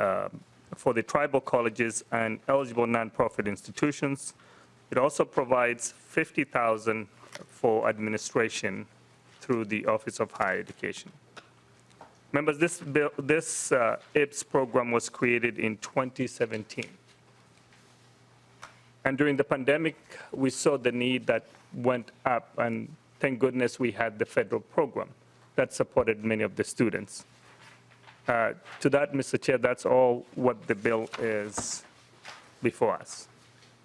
tribal colleges and eligible nonprofit institutions. It also provides $50,000 for administration through the Office of Higher Education. Members, this IPS program was created in 2017. And during the pandemic, we saw the need that went up, and thank goodness we had the federal program that supported many of the students. To that, Mr. Chair, that's all what the bill is before us.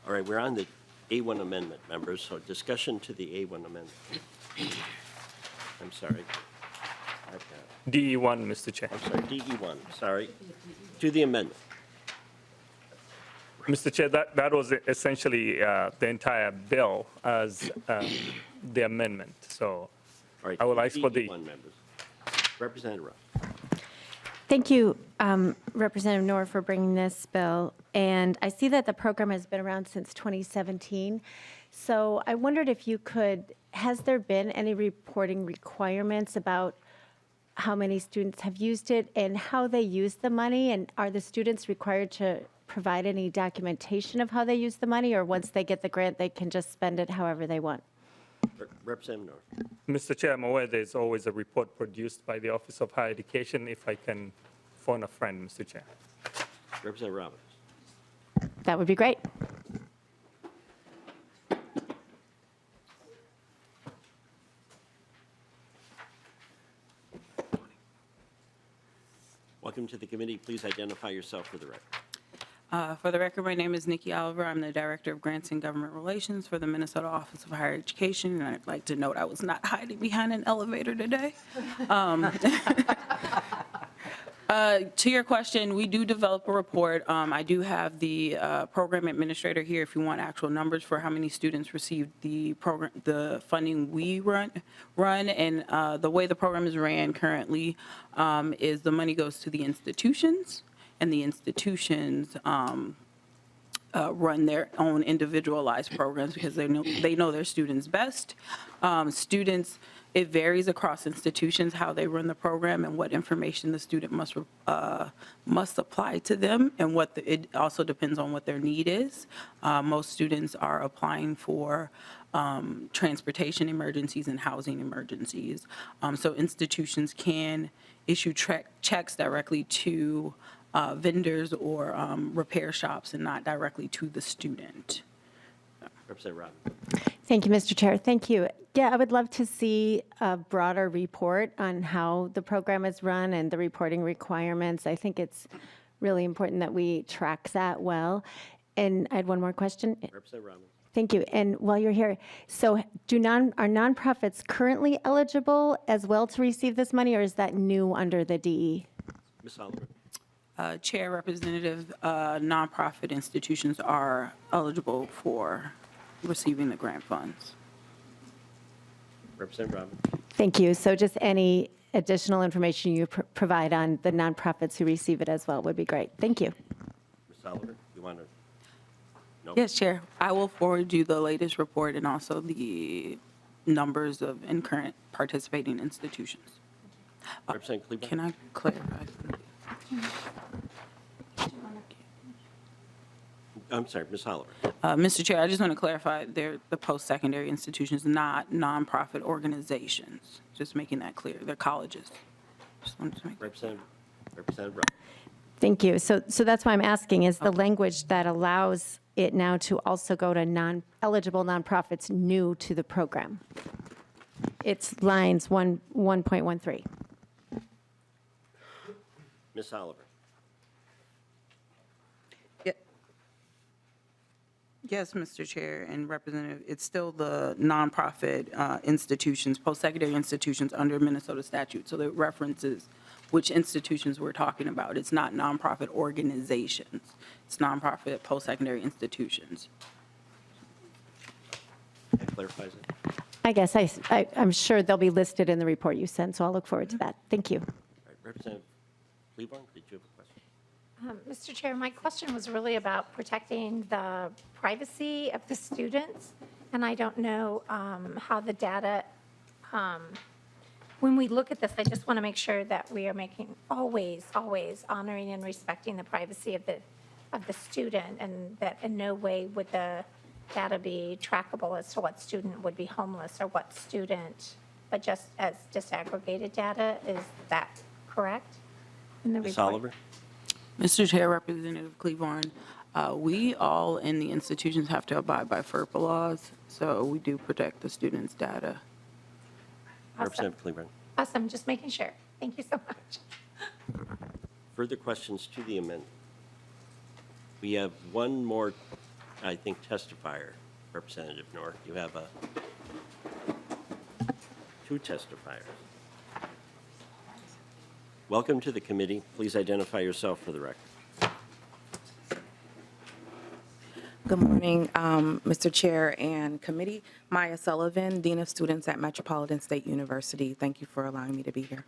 All right, we're on the A1 amendment, members, so discussion to the A1 amendment. I'm sorry. DE1, Mr. Chair. I'm sorry, DE1, sorry. To the amendment. Mr. Chair, that was essentially the entire bill as the amendment. So All right, I will ask for the... DE1 members. Representative Ruff. Thank you, Representative Noor, for bringing this bill. And I see that the program has been around since 2017. So I wondered if you could, has there been any reporting requirements about how many students have used it and how they use the money? And are the students required to provide any documentation of how they use the money, or once they get the grant, they can just spend it however they want? Representative Noor. Mr. Chair, I'm aware there's always a report produced by the Office of Higher Education. If I can phone a friend, Mr. Chair. Representative Roberts. That would be great. Welcome to the committee. Please identify yourself for the record. For the record, my name is Nikki Oliver. I'm the Director of Grants and Government Relations for the Minnesota Office of Higher Education, and I'd like to note I was not hiding behind an elevator today. To your question, we do develop a report. I do have the program administrator here if you want actual numbers for how many students received the program, the funding we run, and the way the program is ran currently is the money goes to the institutions, and the institutions run their own individualized programs because they know their students best. Students, it varies across institutions how they run the program and what information the student must apply to them, and it also depends on what their need is. Most students are applying for transportation emergencies and housing emergencies. So institutions can issue checks directly to vendors or repair shops and not directly to the student. Representative Robin. Thank you, Mr. Chair. Thank you. Yeah, I would love to see a broader report on how the program is run and the reporting requirements. I think it's really important that we track that well. And I had one more question. Representative Robbins. Thank you. And while you're here, so are nonprofits currently eligible as well to receive this money, or is that new under the DE? Ms. Oliver. Chair, Representative, nonprofit institutions are eligible for receiving the grant funds. Representative Robbins. Thank you. So just any additional information you provide on the nonprofits who receive it as well would be great. Thank you. Ms. Oliver, you want to? No? Yes, Chair. I will forward you the latest report and also the numbers of and current participating institutions. Representative Cleveland. Can I clarify? I'm sorry, Ms. Oliver. Mr. Chair, I just want to clarify, they're the post-secondary institutions, not nonprofit organizations. Just making that clear. They're colleges. Just wanted to make Representative Robbins. Thank you. So that's why I'm asking, is the language that allows it now to also go to non-eligible nonprofits new to the program? It's lines 1.13. Ms. Oliver. Yes, Mr. Chair and Representative, it's still the nonprofit institutions, post-secondary institutions under Minnesota statute. So it references which institutions we're talking about. It's not nonprofit organizations. It's nonprofit post-secondary institutions. That clarifies it. I guess I'm sure they'll be listed in the report you sent, so I'll look forward to that. Thank you. All right, Representative Cleveland, did you have a question? Mr. Chair, my question was really about protecting the privacy of the students, and I don't know how the data, when we look at this, I just want to make sure that we are making always honoring and respecting the privacy of the student, and that in no way would the data be trackable as to what student would be homeless or what student, but just as disaggregated data. Is that correct in the Ms. report? Oliver. Mr. Chair, Representative Cleveland, we all in the institutions have to abide by FERPA laws, so we do protect the students' data. Representative Cleveland. Awesome, just making sure. Thank you so much. Further questions to the amendment? We have one more, I think, testifier, Representative Noor. You have two testifiers. Welcome to the committee. Please identify yourself for the record. Good morning, Mr. Chair and committee. Maya Sullivan, Dean of Students at Metropolitan State University. Thank you for allowing me to be here.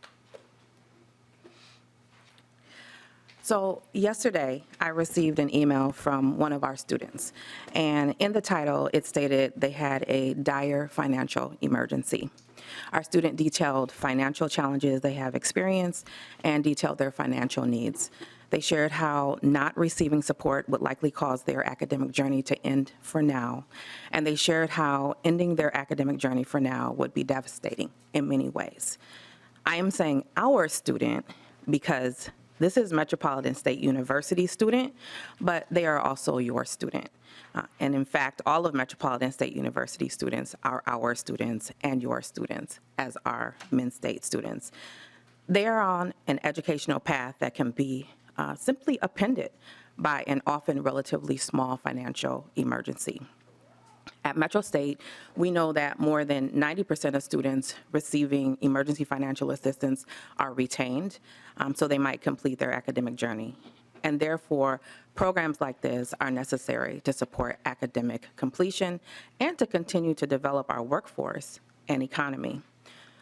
So yesterday, I received an email from one of our students, and in the title, it stated they had a dire financial emergency. Our student detailed financial challenges they have experienced and detailed their financial needs. They shared how not receiving support would likely cause their academic journey to end for now, and they shared how ending their academic journey for now would be devastating in many ways. I am saying our student because this is Metropolitan State University student, but they are also your student. And in fact, all of Metropolitan State University students are our students and your students as our Min State students. They are on an educational path that can be simply appended by an often relatively small financial emergency. At Metro State, we know that more than 90% of students receiving emergency financial assistance are retained, so they might complete their academic journey. And therefore, programs like this are necessary to support academic completion and to continue to develop our workforce and economy.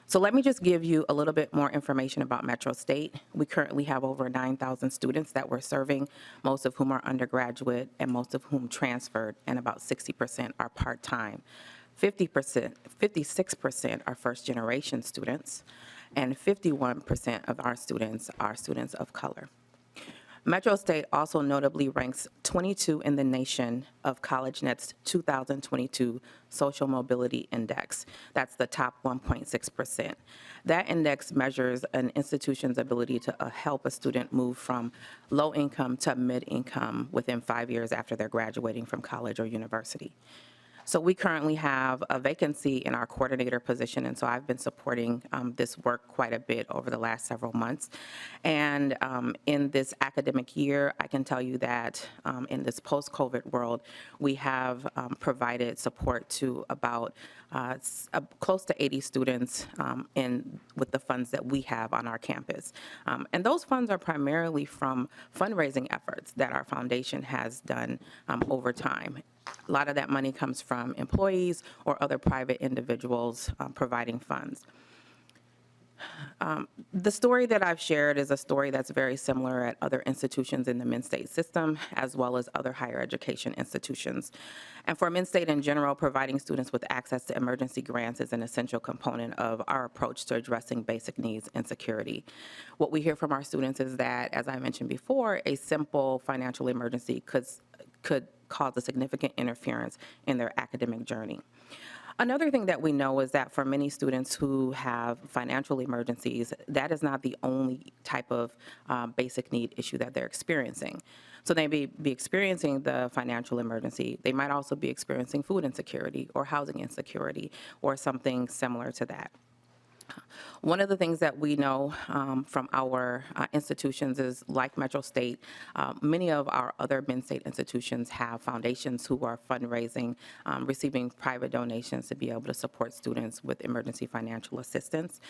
So let me just give you a little bit more information about Metro State. We currently have over 9,000 students that we're serving, most of whom are undergraduate and most of whom transferred, and about 60% are part-time. 56% are first-generation students, and 51% of our students are students of color. Metro State also notably ranks 22 in the nation of CollegeNet's 2022 Social Mobility Index. That's the top 1.6%. That index measures an institution's ability to help a student move from low income to mid income within 5 years after they're graduating from college or university. So we currently have a vacancy in our coordinator position, and so I've been supporting this work quite a bit over the last several months. And in this academic year, I can tell you that in this post-COVID world, we have provided support to about close to 80 students with the funds that we have on our campus. And those funds are primarily from fundraising efforts that our foundation has done over time. A lot of that money comes from employees or other private individuals providing funds. The story that I've shared is a story that's very similar at other institutions in the Mid-State system, as well as other higher education institutions. And for Mid-State in general, providing students with access to emergency grants is an essential component of our approach to addressing basic needs and security. What we hear from our students is that, as I mentioned before, a simple financial emergency could cause a significant interference in their academic journey. Another thing that we know is that for many students who have financial emergencies, that is not the only type of basic need issue that they're experiencing. So they may be experiencing the financial emergency. They might also be experiencing food insecurity or housing insecurity or something similar to that. One of the things that we know from our institutions is, like Metro State, many of our other Mid-State institutions have foundations who are fundraising, receiving private donations to be able to support students with emergency financial assistance.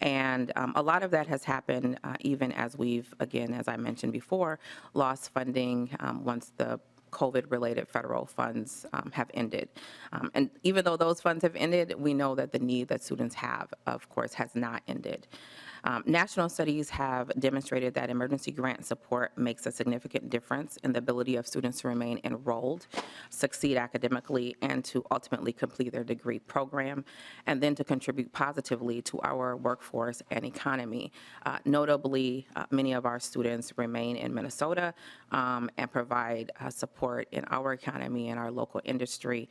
And a lot of that has happened even as we've, again, as I mentioned before, lost funding once the COVID-related federal funds have ended. And even though those funds have ended, we know that the need that students have, of course, has not ended. National studies have demonstrated that emergency grant support makes a significant difference in the ability of students to remain enrolled, succeed academically, and to ultimately complete their degree program, and then to contribute positively to our workforce and economy. Notably, many of our students remain in Minnesota and provide support in our economy and our local industry.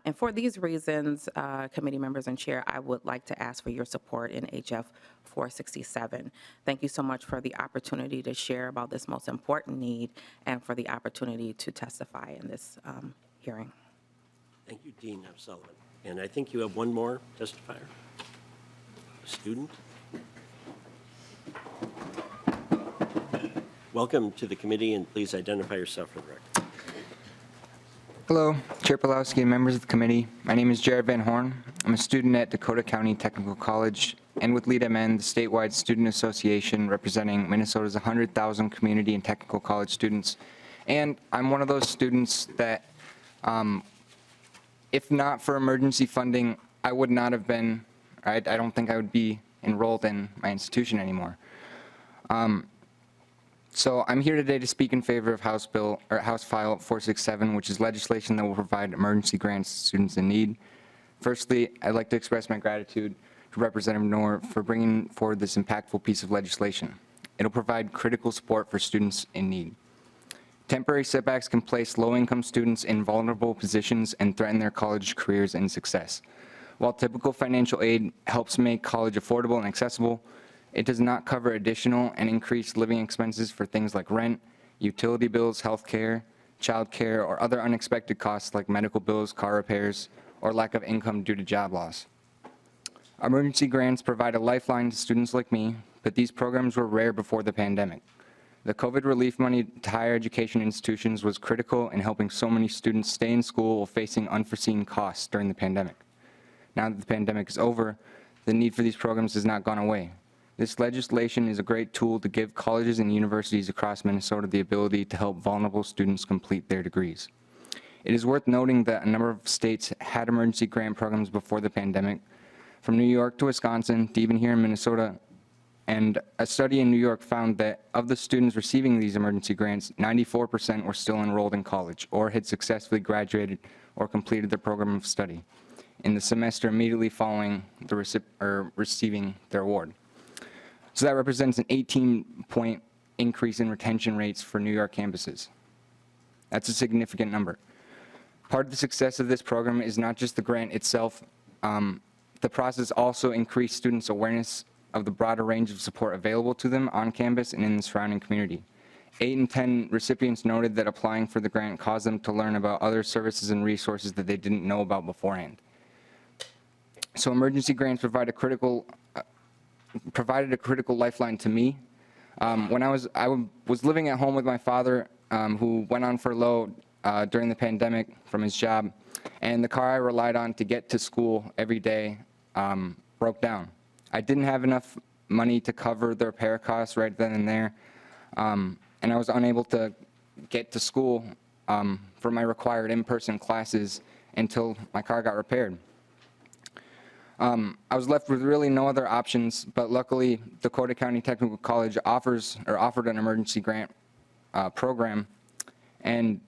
And for these reasons, committee members and chair, I would like to ask for your support in HF 467. Thank you so much for the opportunity to share about this most important need and for the opportunity to testify in this hearing. Thank you, Dean Sullivan. And I think you have one more testifier, a student. Welcome to the committee, and please identify yourself for the record. Hello, Chair Pawlowski and members of the committee. My name is Jared Van Horn. I'm a student at Dakota County Technical College and with Lead MN, the statewide student association representing Minnesota's 100,000 community and technical college students. And I'm one of those students that, if not for emergency funding, I would not have been, I don't think I would be enrolled in my institution anymore. So I'm here today to speak in favor of House File 467, which is legislation that will provide emergency grants to students in need. Firstly, I'd like to express my gratitude to Representative Noor for bringing forward this impactful piece of legislation. It'll provide critical support for students in need. Temporary setbacks can place low-income students in vulnerable positions and threaten their college careers and success. While typical financial aid helps make college affordable and accessible, it does not cover additional and increased living expenses for things like rent, utility bills, health care, child care, or other unexpected costs like medical bills, car repairs, or lack of income due to job loss. Emergency grants provide a lifeline to students like me, but these programs were rare before the pandemic. The COVID relief money to higher education institutions was critical in helping so many students stay in school while facing unforeseen costs during the pandemic. Now that the pandemic is over, the need for these programs has not gone away. This legislation is a great tool to give colleges and universities across Minnesota the ability to help vulnerable students complete their degrees. It is worth noting that a number of states had emergency grant programs before the pandemic, from New York to Wisconsin to even here in Minnesota. And a study in New York found that of the students receiving these emergency grants, 94% were still enrolled in college or had successfully graduated or completed their program of study in the semester immediately following receiving their award. So that represents an 18-point increase in retention rates for New York campuses. That's a significant number. Part of the success of this program is not just the grant itself. The process also increased students' awareness of the broader range of support available to them on campus and in the surrounding community. 8 in 10 recipients noted that applying for the grant caused them to learn about other services and resources that they didn't know about beforehand. So emergency grants provided a critical lifeline to me. When I was living at home with my father, who went on furlough during the pandemic from his job, and the car I relied on to get to school every day broke down. I didn't have enough money to cover the repair costs right then and there, and I was unable to get to school for my required in-person classes until my car got repaired. I was left with really no other options, but luckily Dakota County Technical College offered an emergency grant program, and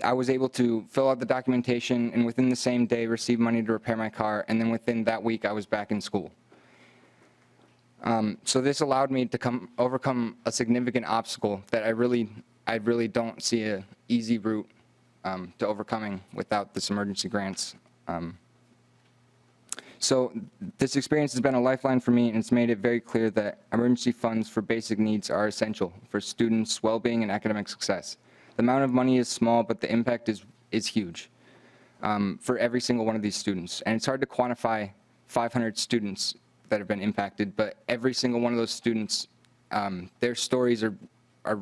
I was able to fill out the documentation and within the same day receive money to repair my car, and then within that week I was back in school. So this allowed me to overcome a significant obstacle that I really don't see an easy route to overcoming without this emergency grants. So this experience has been a lifeline for me, and it's made it very clear that emergency funds for basic needs are essential for students' well-being and academic success. The amount of money is small, but the impact is huge for every single one of these students. And it's hard to quantify 500 students that have been impacted, but every single one of those students, their stories are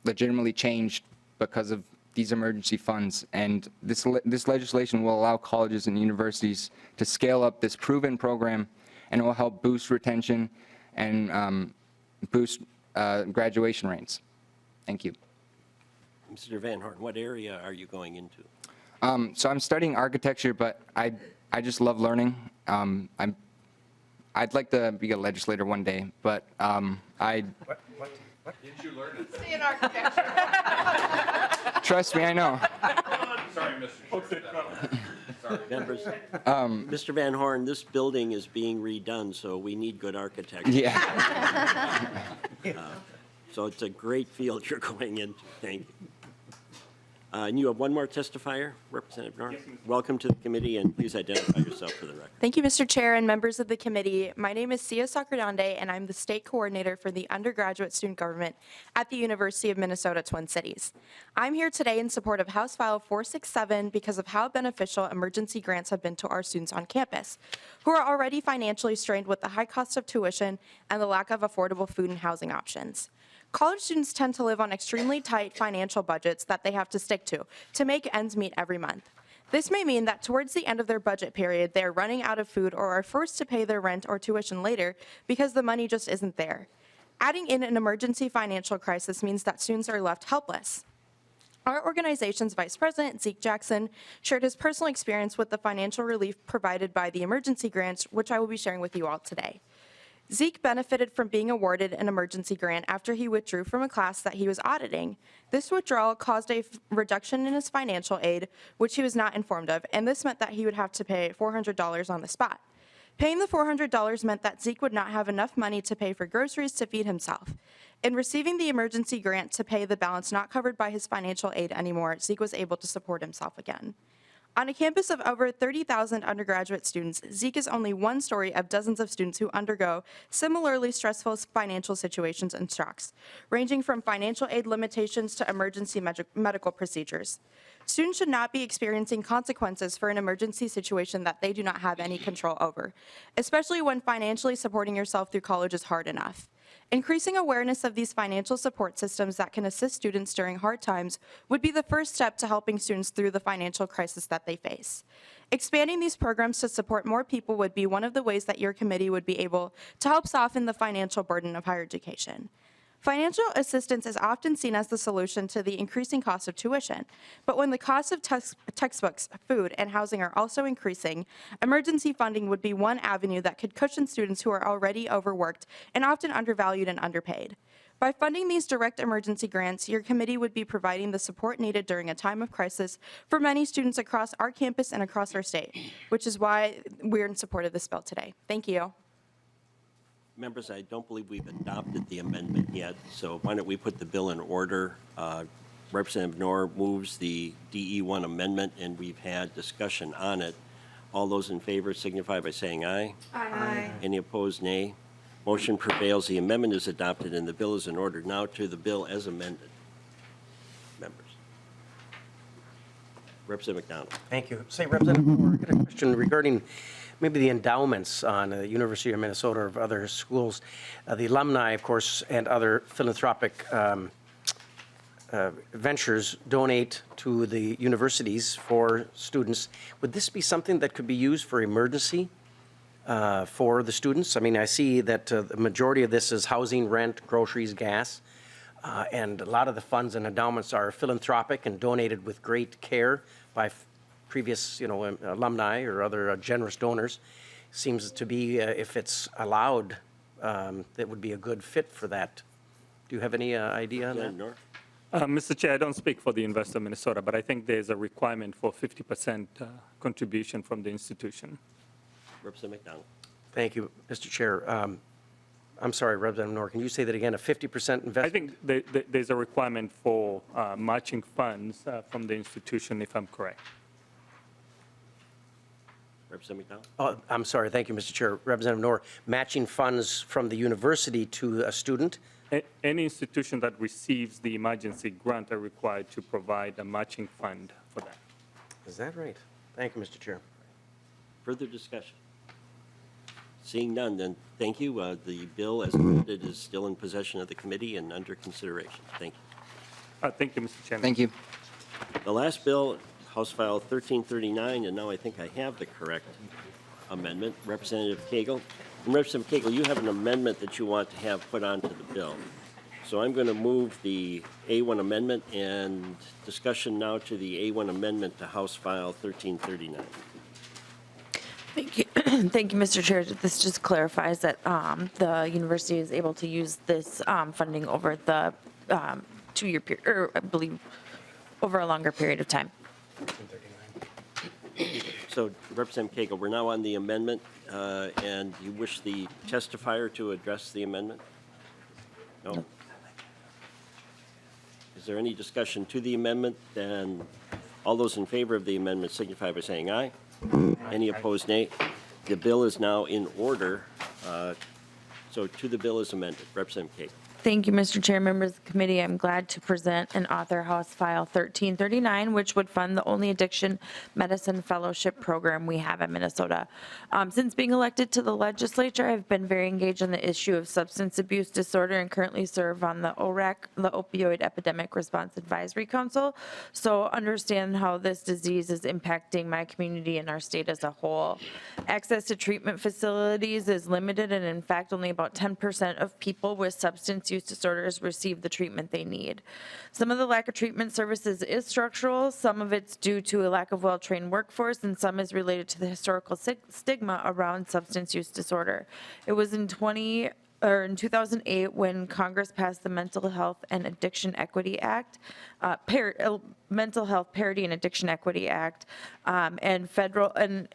legitimately changed because of these emergency funds. And this legislation will allow colleges and universities to scale up this proven program, and it will help boost retention and boost graduation rates. Thank you. Mr. Van Horn, what area are you going into? So I'm studying architecture, but I just love learning. I'd like to be a legislator one day, but Did you learn it? See an architecture. Trust me, I know. Sorry, Mr. Chair. Sorry. Members, Mr. Van Horn, this building is being redone, so we need good architecture. Yeah. So it's a great field you're going into. Thank you. And you have one more testifier, Representative Noor. Welcome to the committee, and please identify yourself for the record. Thank you, Mr. Chair and members of the committee. My name is Sia Sacredande, and I'm the state coordinator for the undergraduate student government at the University of Minnesota Twin Cities. I'm here today in support of House File 467 because of how beneficial emergency grants have been to our students on campus, who are already financially strained with the high cost of tuition and the lack of affordable food and housing options. College students tend to live on extremely tight financial budgets that they have to stick to make ends meet every month. This may mean that towards the end of their budget period, they are running out of food or are forced to pay their rent or tuition later because the money just isn't there. Adding in an emergency financial crisis means that students are left helpless. Our organization's Vice President, Zeke Jackson, shared his personal experience with the financial relief provided by the emergency grants, which I will be sharing with you all today. Zeke benefited from being awarded an emergency grant after he withdrew from a class that he was auditing. This withdrawal caused a reduction in his financial aid, which he was not informed of, and this meant that he would have to pay $400 on the spot. Paying the $400 meant that Zeke would not have enough money to pay for groceries to feed himself. In receiving the emergency grant to pay the balance not covered by his financial aid anymore, Zeke was able to support himself again. On a campus of over 30,000 undergraduate students, Zeke is only one story of dozens of students who undergo similarly stressful financial situations and shocks, ranging from financial aid limitations to emergency medical procedures. Students should not be experiencing consequences for an emergency situation that they do not have any control over, especially when financially supporting yourself through college is hard enough. Increasing awareness of these financial support systems that can assist students during hard times would be the first step to helping students through the financial crisis that they face. Expanding these programs to support more people would be one of the ways that your committee would be able to help soften the financial burden of higher education. Financial assistance is often seen as the solution to the increasing cost of tuition, but when the cost of textbooks, food, and housing are also increasing, emergency funding would be one avenue that could cushion students who are already overworked and often undervalued and underpaid. By funding these direct emergency grants, your committee would be providing the support needed during a time of crisis for many students across our campus and across our state, which is why we're in support of this bill today. Thank you. Members, I don't believe we've adopted the amendment yet, so why don't we put the bill in order? Representative Noor moves the DE1 amendment, and we've had discussion on it. All those in favor signify by saying aye. Aye. Any opposed, nay. Motion prevails, the amendment is adopted, and the bill is in order. Now to the bill as amended. Members. Representative McDonald. Thank you. Say, Representative Noor, I got a question regarding maybe the endowments on the University of Minnesota or other schools. The alumni, of course, and other philanthropic ventures donate to the universities for students. Would this be something that could be used for emergency for the students? I mean, I see that the majority of this is housing, rent, groceries, gas, and a lot of the funds and endowments are philanthropic and donated with great care by previous, alumni or other generous donors. Seems to be, if it's allowed, that would be a good fit for that. Do you have any idea on that? Noor? Mr. Chair, I don't speak for the University of Minnesota, but I think there's a requirement for 50% contribution from the institution. Representative McDonald. Thank you, Mr. Chair. I'm sorry, Representative Noor, can you say that again, a 50% investment? I think there's a requirement for matching funds from the institution, if I'm correct. Representative McDonald. Oh, I'm sorry, thank you, Mr. Chair. Representative Noor, matching funds from the university to a student? Any institution that receives the emergency grant are required to provide a matching fund for that. Is that right? Thank you, Mr. Chair. Further discussion? Seeing none, then thank you. The bill as amended is still in possession of the committee and under consideration. Thank you. Thank you, Mr. Chairman. Thank you. The last bill, House File 1339, and now I think I have the correct amendment. Representative Koegel. And Representative Koegel, you have an amendment that you want to have put onto the bill. So I'm going to move the A1 amendment and discussion now to the A1 amendment to House File 1339. Thank you. Thank you, Mr. Chair. This just clarifies that the university is able to use this funding over the 2-year period, or I believe over a longer period of time. So, Representative Koegel, we're now on the amendment, and you wish the testifier to address the amendment? No? Is there any discussion to the amendment? Then all those in favor of the amendment signify by saying aye. Any opposed, nay. The bill is now in order. So to the bill as amended. Representative Koegel. Thank you, Mr. Chair, members of the committee. I'm glad to present and author House File 1339, which would fund the only addiction medicine fellowship program we have in Minnesota. Since being elected to the legislature, I've been very engaged on the issue of substance abuse disorder and currently serve on the ORAC, the Opioid Epidemic Response Advisory Council. So understand how this disease is impacting my community and our state as a whole. Access to treatment facilities is limited, and in fact, only about 10% of people with substance use disorders receive the treatment they need. Some of the lack of treatment services is structural, some of it's due to a lack of well-trained workforce, and some is related to the historical stigma around substance use disorder. It was in 2008 when Congress passed the Mental Health and Addiction Equity Act, Mental Health Parity and Addiction Equity Act, and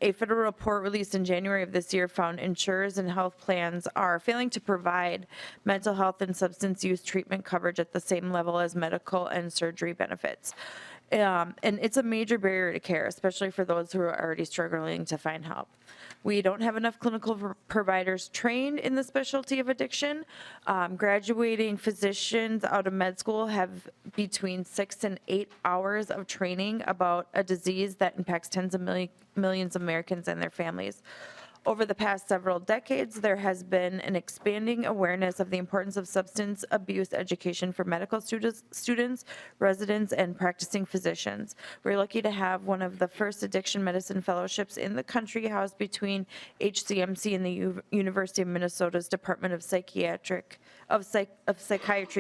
a federal report released in January of this year found insurers and health plans are failing to provide mental health and substance use treatment coverage at the same level as medical and surgery benefits. And it's a major barrier to care, especially for those who are already struggling to find help. We don't have enough clinical providers trained in the specialty of addiction. Graduating physicians out of med school have between 6 and 8 hours of training about a disease that impacts tens of millions of Americans and their families. Over the past several decades, there has been an expanding awareness of the importance of substance abuse education for medical students, residents, and practicing physicians. We're lucky to have one of the first addiction medicine fellowships in the country housed between HCMC and the University of Minnesota's Department of Psychiatry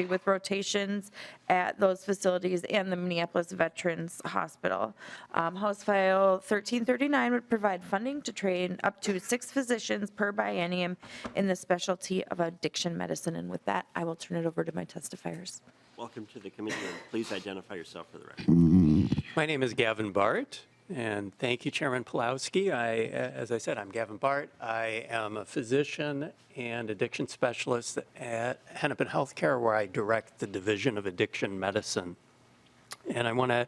with rotations at those facilities and the Minneapolis Veterans Hospital. House File 1339 would provide funding to train up to 6 physicians per biennium in the specialty of addiction medicine. And with that, I will turn it over to my testifiers. Welcome to the committee, and please identify yourself for the record. My name is Gavin Bart, and thank you, Chairman Pulowski. As I said, I'm Gavin Bart. I am a physician and addiction specialist at Hennepin Healthcare, where I direct the Division of Addiction Medicine. And I want to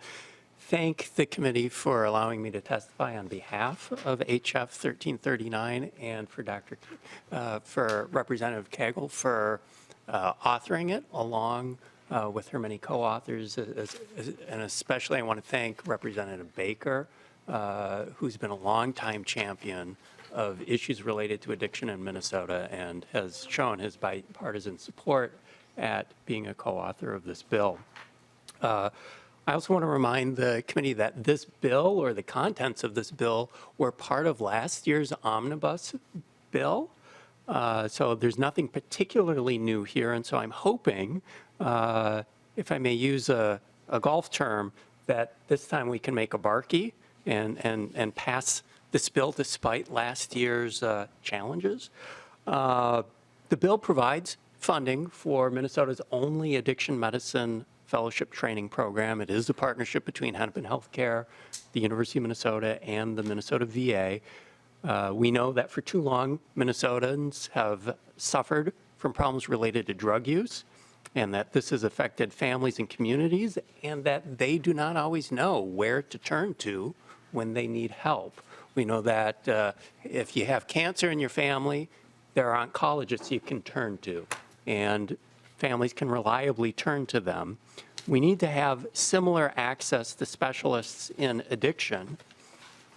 thank the committee for allowing me to testify on behalf of HF 1339 and for Representative Koegel for authoring it along with her many co-authors. And especially I want to thank Representative Baker, who's been a longtime champion of issues related to addiction in Minnesota and has shown his bipartisan support at being a co-author of this bill. I also want to remind the committee that this bill or the contents of this bill were part of last year's omnibus bill. So there's nothing particularly new here. And so I'm hoping, if I may use a golf term, that this time we can make a barkie and pass this bill despite last year's challenges. The bill provides funding for Minnesota's only addiction medicine fellowship training program. It is a partnership between Hennepin Healthcare, the University of Minnesota, and the Minnesota VA. We know that for too long, Minnesotans have suffered from problems related to drug use, and that this has affected families and communities, and that they do not always know where to turn to when they need help. We know that if you have cancer in your family, there are oncologists you can turn to, and families can reliably turn to them. We need to have similar access to specialists in addiction.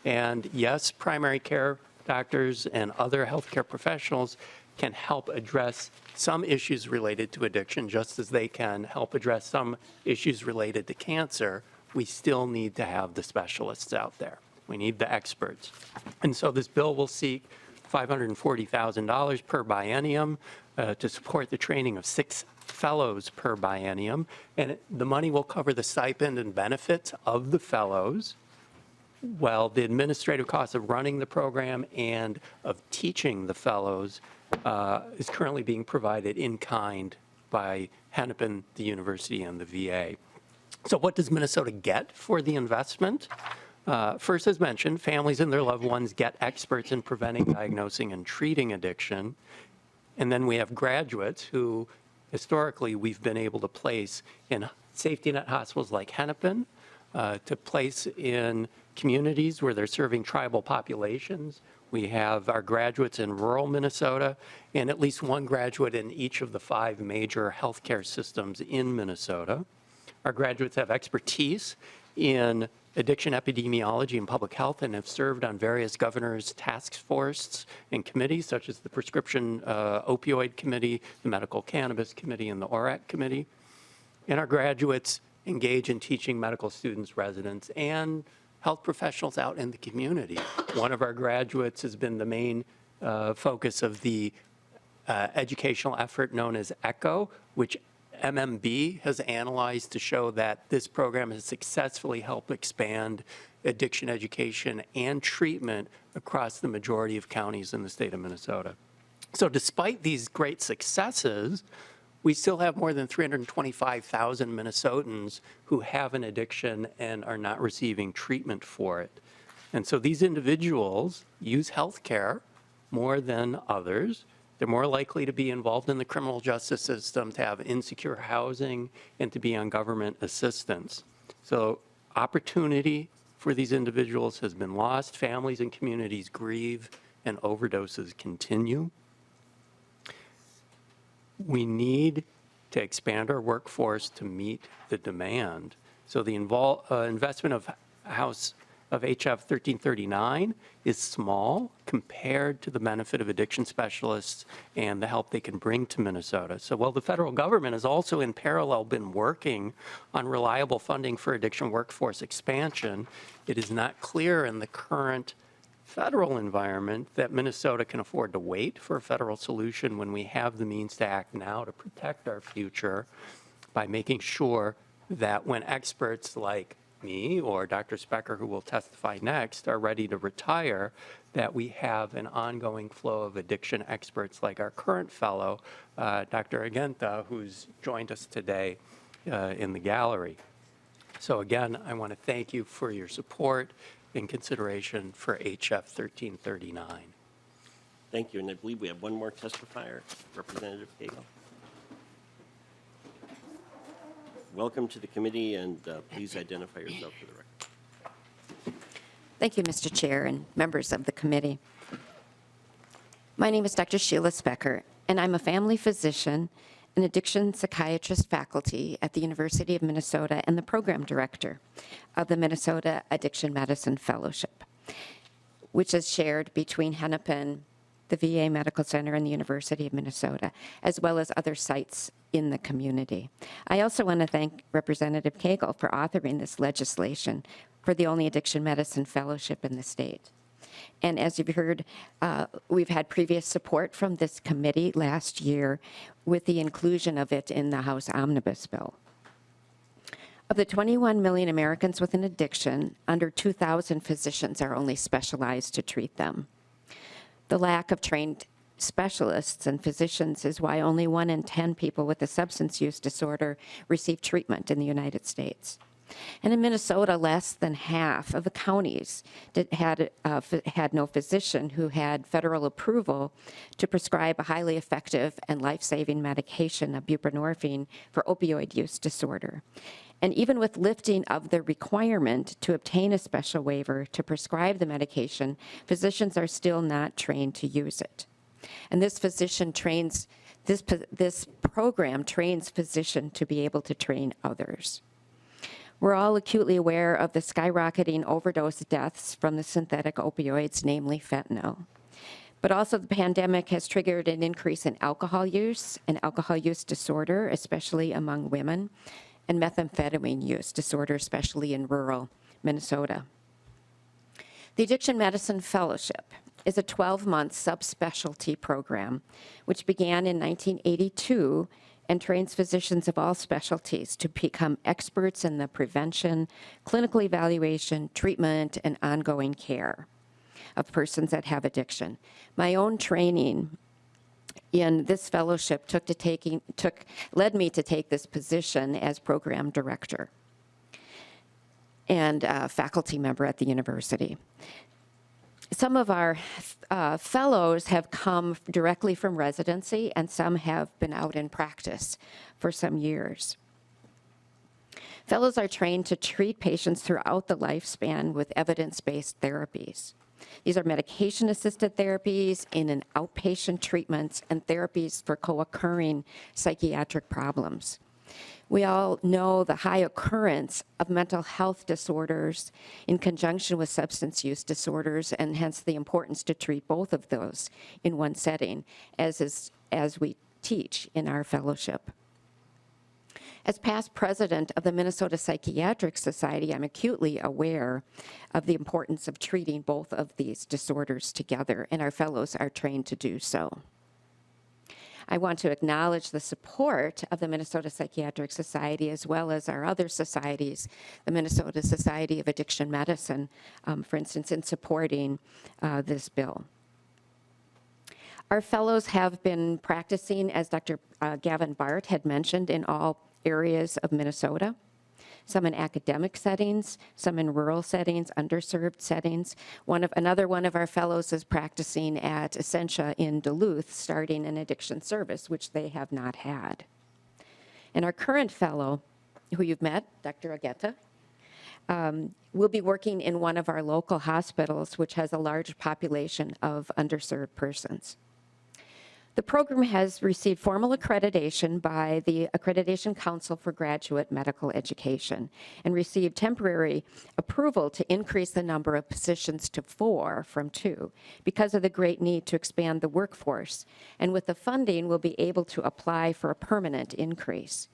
And yes, primary care doctors and other healthcare professionals can help address some issues related to addiction, just as they can help address some issues related to cancer. We still need to have the specialists out there. We need the experts. And so this bill will seek $540,000 per biennium to support the training of 6 fellows per biennium. And the money will cover the stipend and benefits of the fellows, while the administrative costs of running the program and of teaching the fellows is currently being provided in kind by Hennepin, the university, and the VA. So what does Minnesota get for the investment? First, as mentioned, families and their loved ones get experts in preventing, diagnosing, and treating addiction. And then we have graduates who, historically, we've been able to place in safety net hospitals like Hennepin, to place in communities where they're serving tribal populations. We have our graduates in rural Minnesota, and at least one graduate in each of the 5 major healthcare systems in Minnesota. Our graduates have expertise in addiction epidemiology and public health and have served on various governors' task forces and committees, such as the Prescription Opioid Committee, the Medical Cannabis Committee, and the ORAC Committee. And our graduates engage in teaching medical students, residents, and health professionals out in the community. One of our graduates has been the main focus of the educational effort known as ECHO, which MMB has analyzed to show that this program has successfully helped expand addiction education and treatment across the majority of counties in the state of Minnesota. So despite these great successes, we still have more than 325,000 Minnesotans who have an addiction and are not receiving treatment for it. And so these individuals use health care more than others. They're more likely to be involved in the criminal justice system, to have insecure housing, and to be on government assistance. So opportunity for these individuals has been lost. Families and communities grieve, and overdoses continue. We need to expand our workforce to meet the demand. So the investment of HF 1339 is small compared to the benefit of addiction specialists and the help they can bring to Minnesota. So while the federal government has also in parallel been working on reliable funding for addiction workforce expansion, it is not clear in the current federal environment that Minnesota can afford to wait for a federal solution when we have the means to act now to protect our future by making sure that when experts like me or Dr. Specker, who will testify next, are ready to retire, that we have an ongoing flow of addiction experts like our current fellow, Dr. Agenta, who's joined us today in the gallery. So again, I want to thank you for your support in consideration for HF 1339. Thank you, and I believe we have one more testifier, Representative Koegel. Welcome to the committee, and please identify yourself for the record. Thank you, Mr. Chair and members of the committee. My name is Dr. Sheila Specker, and I'm a family physician and addiction psychiatrist faculty at the University of Minnesota and the program director of the Minnesota Addiction Medicine Fellowship, which is shared between Hennepin, the VA Medical Center, and the University of Minnesota, as well as other sites in the community. I also want to thank Representative Koegel for authoring this legislation for the only addiction medicine fellowship in the state. And as you've heard, we've had previous support from this committee last year with the inclusion of it in the House Omnibus Bill. Of the 21 million Americans with an addiction, under 2,000 physicians are only specialized to treat them. The lack of trained specialists and physicians is why only 1 in 10 people with a substance use disorder receive treatment in the United States. And in Minnesota, less than half of the counties had no physician who had federal approval to prescribe a highly effective and life-saving medication, buprenorphine, for opioid use disorder. And even with lifting of the requirement to obtain a special waiver to prescribe the medication, physicians are still not trained to use it. And this program trains physicians to be able to train others. We're all acutely aware of the skyrocketing overdose deaths from the synthetic opioids, namely fentanyl. But also the pandemic has triggered an increase in alcohol use and alcohol use disorder, especially among women, and methamphetamine use disorder, especially in rural Minnesota. The Addiction Medicine Fellowship is a 12-month subspecialty program which began in 1982 and trains physicians of all specialties to become experts in the prevention, clinical evaluation, treatment, and ongoing care of persons that have addiction. My own training in this fellowship led me to take this position as program director and faculty member at the university. Some of our fellows have come directly from residency, and some have been out in practice for some years. Fellows are trained to treat patients throughout the lifespan with evidence-based therapies. These are medication-assisted therapies in an outpatient treatments and therapies for co-occurring psychiatric problems. We all know the high occurrence of mental health disorders in conjunction with substance use disorders, and hence the importance to treat both of those in one setting, as we teach in our fellowship. As past president of the Minnesota Psychiatric Society, I'm acutely aware of the importance of treating both of these disorders together, and our fellows are trained to do so. I want to acknowledge the support of the Minnesota Psychiatric Society, as well as our other societies, the Minnesota Society of Addiction Medicine, for instance, in supporting this bill. Our fellows have been practicing, as Dr. Gavin Bart had mentioned, in all areas of Minnesota, some in academic settings, some in rural settings, underserved settings. Another one of our fellows is practicing at Essentia in Duluth, starting an addiction service, which they have not had. And our current fellow, who you've met, Dr. Ageta, will be working in one of our local hospitals, which has a large population of underserved persons. The program has received formal accreditation by the Accreditation Council for Graduate Medical Education and received temporary approval to increase the number of positions to 4 from 2 because of the great need to expand the workforce. And with the funding, we'll be able to apply for a permanent increase.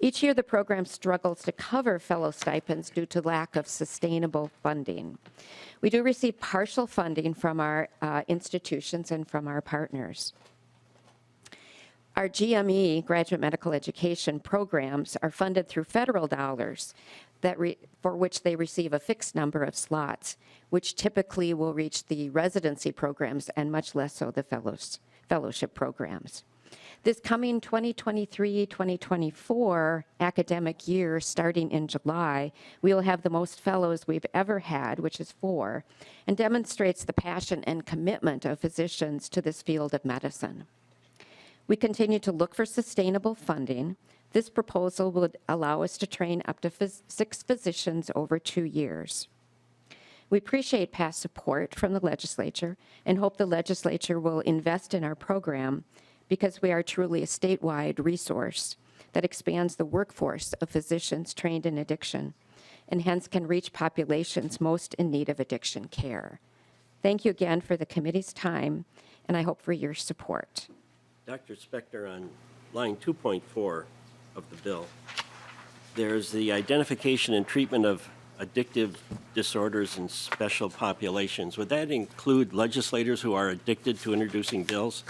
Each year, the program struggles to cover fellow stipends due to lack of sustainable funding. We do receive partial funding from our institutions and from our partners. Our GME, Graduate Medical Education programs, are funded through federal dollars for which they receive a fixed number of slots, which typically will reach the residency programs and much less so the fellowship programs. This coming 2023-2024 academic year, starting in July, we will have the most fellows we've ever had, which is 4, and demonstrates the passion and commitment of physicians to this field of medicine. We continue to look for sustainable funding. This proposal would allow us to train up to 6 physicians over 2 years. We appreciate past support from the legislature and hope the legislature will invest in our program because we are truly a statewide resource that expands the workforce of physicians trained in addiction and hence can reach populations most in need of addiction care. Thank you again for the committee's time, and I hope for your support. Dr. Spector, on line 2.4 of the bill, there's the identification and treatment of addictive disorders in special populations. Would that include legislators who are addicted to introducing bills?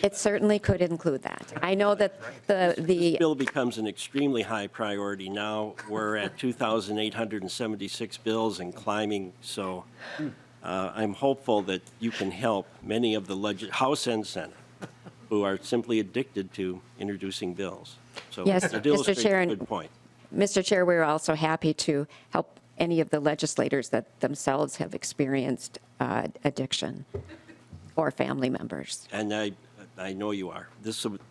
It certainly could include that. I know that This bill becomes an extremely high priority now. We're at 2,876 bills and climbing, so I'm hopeful that you can help many of the House and Senate who are simply addicted to introducing bills. So Yes, it Mr. illustrates Chair, a and good point. Mr. Chair, we're also happy to help any of the legislators that themselves have experienced addiction or family members. And I know you are.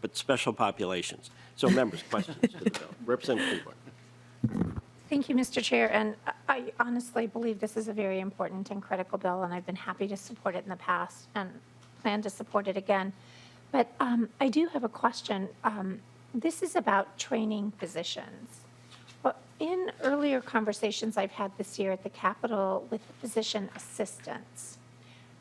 But special populations. So members, questions to the bill. Representative Cleveland. Thank you, Mr. Chair, and I honestly believe this is a very important and critical bill, and I've been happy to support it in the past and plan to support it again. But I do have a question. This is about training physicians. But in earlier conversations I've had this year at the Capitol with physician assistants,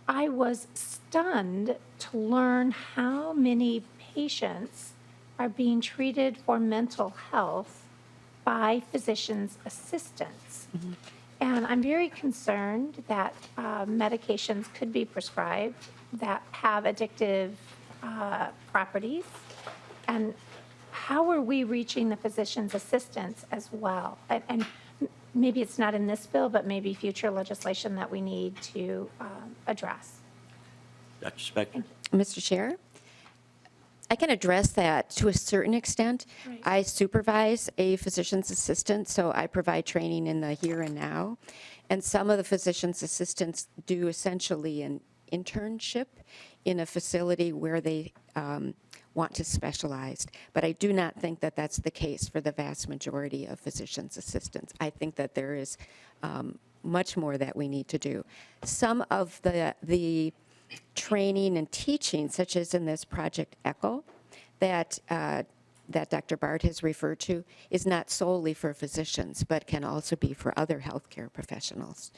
I was stunned to learn how many patients are being treated for mental health by physicians' assistants. Mm-hmm. And I'm very concerned that medications could be prescribed that have addictive properties. And how are we reaching the physician's assistants as well? And maybe it's not in this bill, but maybe future legislation that we need to address. Dr. Spector. Mr. Chair, I can address that to a certain extent. Right. I supervise a physician's assistant, so I provide training in the here and now. And some of the physician's assistants do essentially an internship in a facility where they want to specialize. But I do not think that that's the case for the vast majority of physician's assistants. I think that there is much more that we need to do. Some of the training and teaching, such as in this Project ECHO, that Dr. Bart has referred to, is not solely for physicians, but can also be for other healthcare professionals.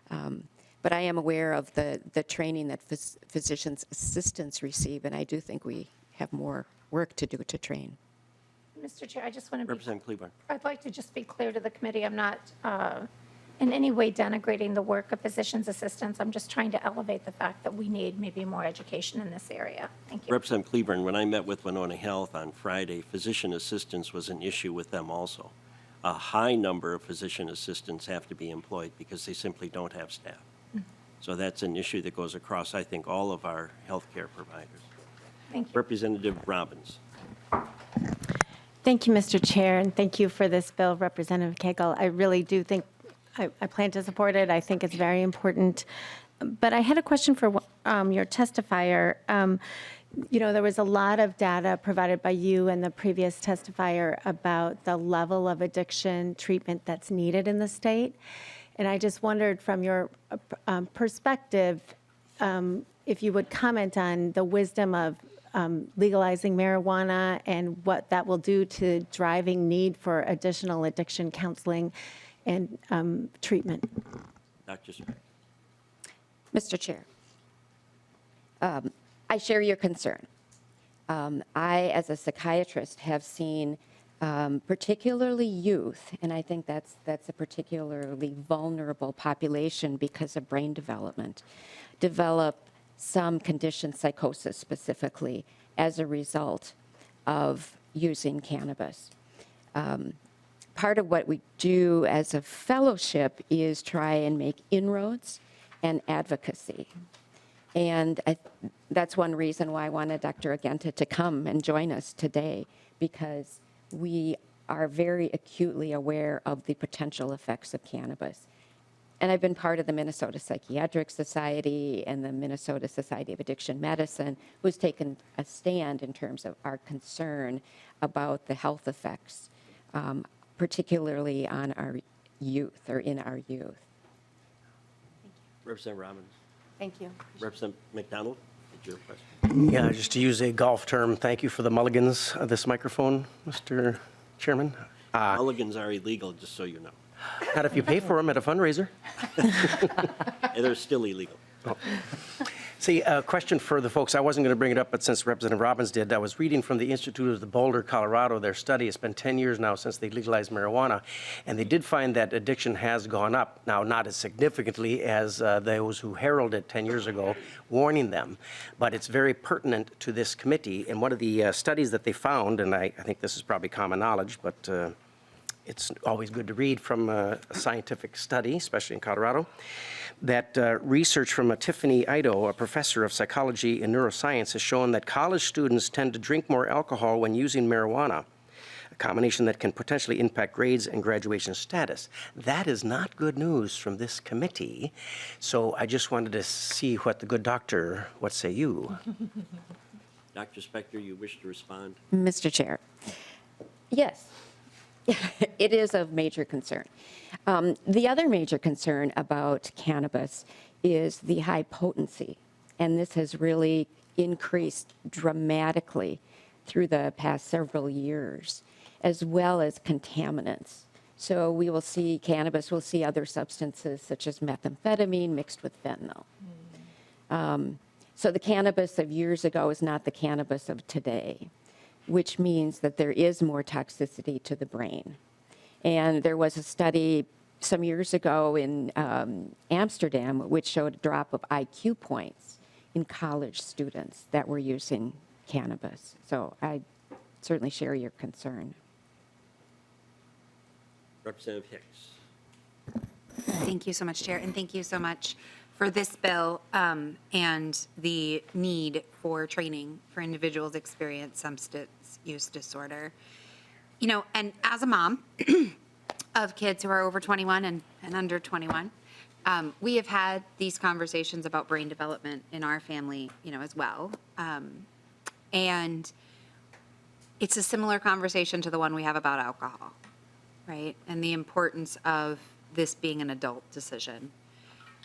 But I am aware of the training that physicians' assistants receive, and I do think we have more work to do to train. Mr. Chair, I just want to Representative Cleveland. I'd like to just be clear to the committee. I'm not in any way denigrating the work of physicians' assistants. I'm just trying to elevate the fact that we need maybe more education in this area. Thank you. Representative Cleveland, when I met with Winona Health on Friday, physician assistants was an issue with them also. A high number of physician assistants have to be employed because they simply don't have staff. So that's an issue that goes across, I think, all of our healthcare providers. Thank you. Representative Robbins. Thank you, Mr. Chair, and thank you for this bill, Representative Koegel. I really do think I plan to support it. I think it's very important. But I had a question for your testifier. There was a lot of data provided by you and the previous testifier about the level of addiction treatment that's needed in the state. And I just wondered from your perspective, if you would comment on the wisdom of legalizing marijuana and what that will do to driving need for additional addiction counseling and treatment. Dr. Spector. Mr. Chair, I share your concern. I, as a psychiatrist, have seen particularly youth, and I think that's a particularly vulnerable population because of brain development, develop some condition, psychosis specifically, as a result of using cannabis. Part of what we do as a fellowship is try and make inroads and advocacy. And that's one reason why I wanted Dr. Agenta to come and join us today, because we are very acutely aware of the potential effects of cannabis. And I've been part of the Minnesota Psychiatric Society and the Minnesota Society of Addiction Medicine, who's taken a stand in terms of our concern about the health effects, particularly on our youth or in our youth. Representative Robbins. Thank you. Representative McDonald, did you have a question? Yeah, just to use a golf term, thank you for the mulligans of this microphone, Mr. Chairman. Mulligans are illegal, just so you know. Not if you pay for them at a fundraiser. And they're still illegal. See, a question for the folks. I wasn't going to bring it up, but since Representative Robbins did, I was reading from the Institute of the Boulder, Colorado, their study. It's been 10 years now since they legalized marijuana, and they did find that addiction has gone up. Now, not as significantly as those who heralded 10 years ago, warning them, but it's very pertinent to this committee. And one of the studies that they found, and I think this is probably common knowledge, but it's always good to read from a scientific study, especially in Colorado, that research from Tiffany Ido, a professor of psychology and neuroscience, has shown that college students tend to drink more alcohol when using marijuana, a combination that can potentially impact grades and graduation status. That is not good news from this committee. So I just wanted to see what the good doctor, what say you? Dr. Spector, you wish to respond? Mr. Chair, yes, it is of major concern. The other major concern about cannabis is the high potency, and this has really increased dramatically through the past several years, as well as contaminants. So we will see cannabis, we'll see other substances such as methamphetamine mixed with fentanyl. So the cannabis of years ago is not the cannabis of today, which means that there is more toxicity to the brain. And there was a study some years ago in Amsterdam which showed a drop of IQ points in college students that were using cannabis. So I certainly share your concern. Representative Hicks. Thank you so much, Chair, and thank you so much for this bill and the need for training for individuals experience substance use disorder. You know, and as a mom of kids who are over 21 and under 21, we have had these conversations about brain development in our family, you know, as well. And it's a similar conversation to the one we have about alcohol, right? And the importance of this being an adult decision.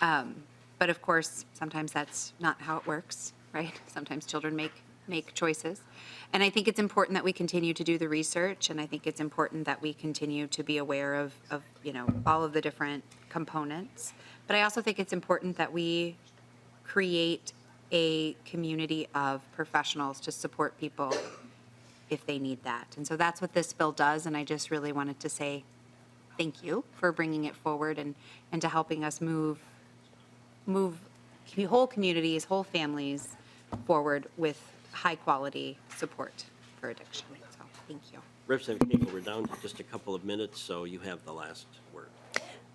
But of course, sometimes that's not how it works, right? Sometimes children make choices. And I think it's important that we continue to do the research, and I think it's important that we continue to be aware of you know, all of the different components. But I also think it's important that we create a community of professionals to support people if they need that. And so that's what this bill does, and I just really wanted to say thank you for bringing it forward and to helping us move whole communities, whole families forward with high-quality support for addiction. So thank you. Representative Koegel, we're down to just a couple of minutes, so you have the last word.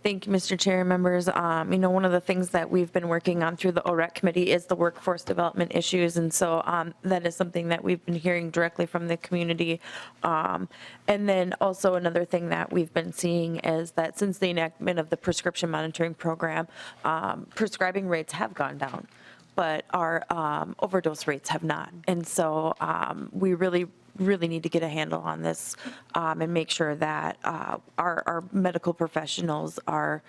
Thank you, Mr. Chair and members. You know, one of the things that we've been working on through the OREC committee is the workforce development issues. And so that is something that we've been hearing directly from the community. And then also another thing that we've been seeing is that since the enactment of the prescription monitoring program, prescribing rates have gone down, but our overdose rates have not. And so we really need to get a handle on this and make sure that our medical professionals are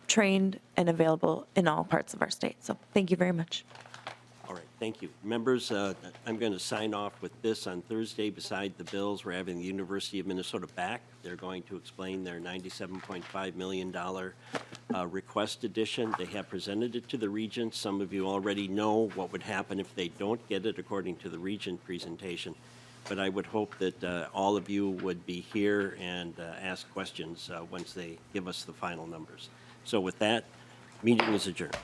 trained and available in all parts of our state. So thank you very much. All right, thank you. Members, I'm going to sign off with this on Thursday. Beside the bills, we're having the University of Minnesota back. They're going to explain their $97.5 million request addition. They have presented it to the regents. Some of you already know what would happen if they don't get it according to the regent presentation. But I would hope that all of you would be here and ask questions once they give us the final numbers. So with that, meeting is adjourned.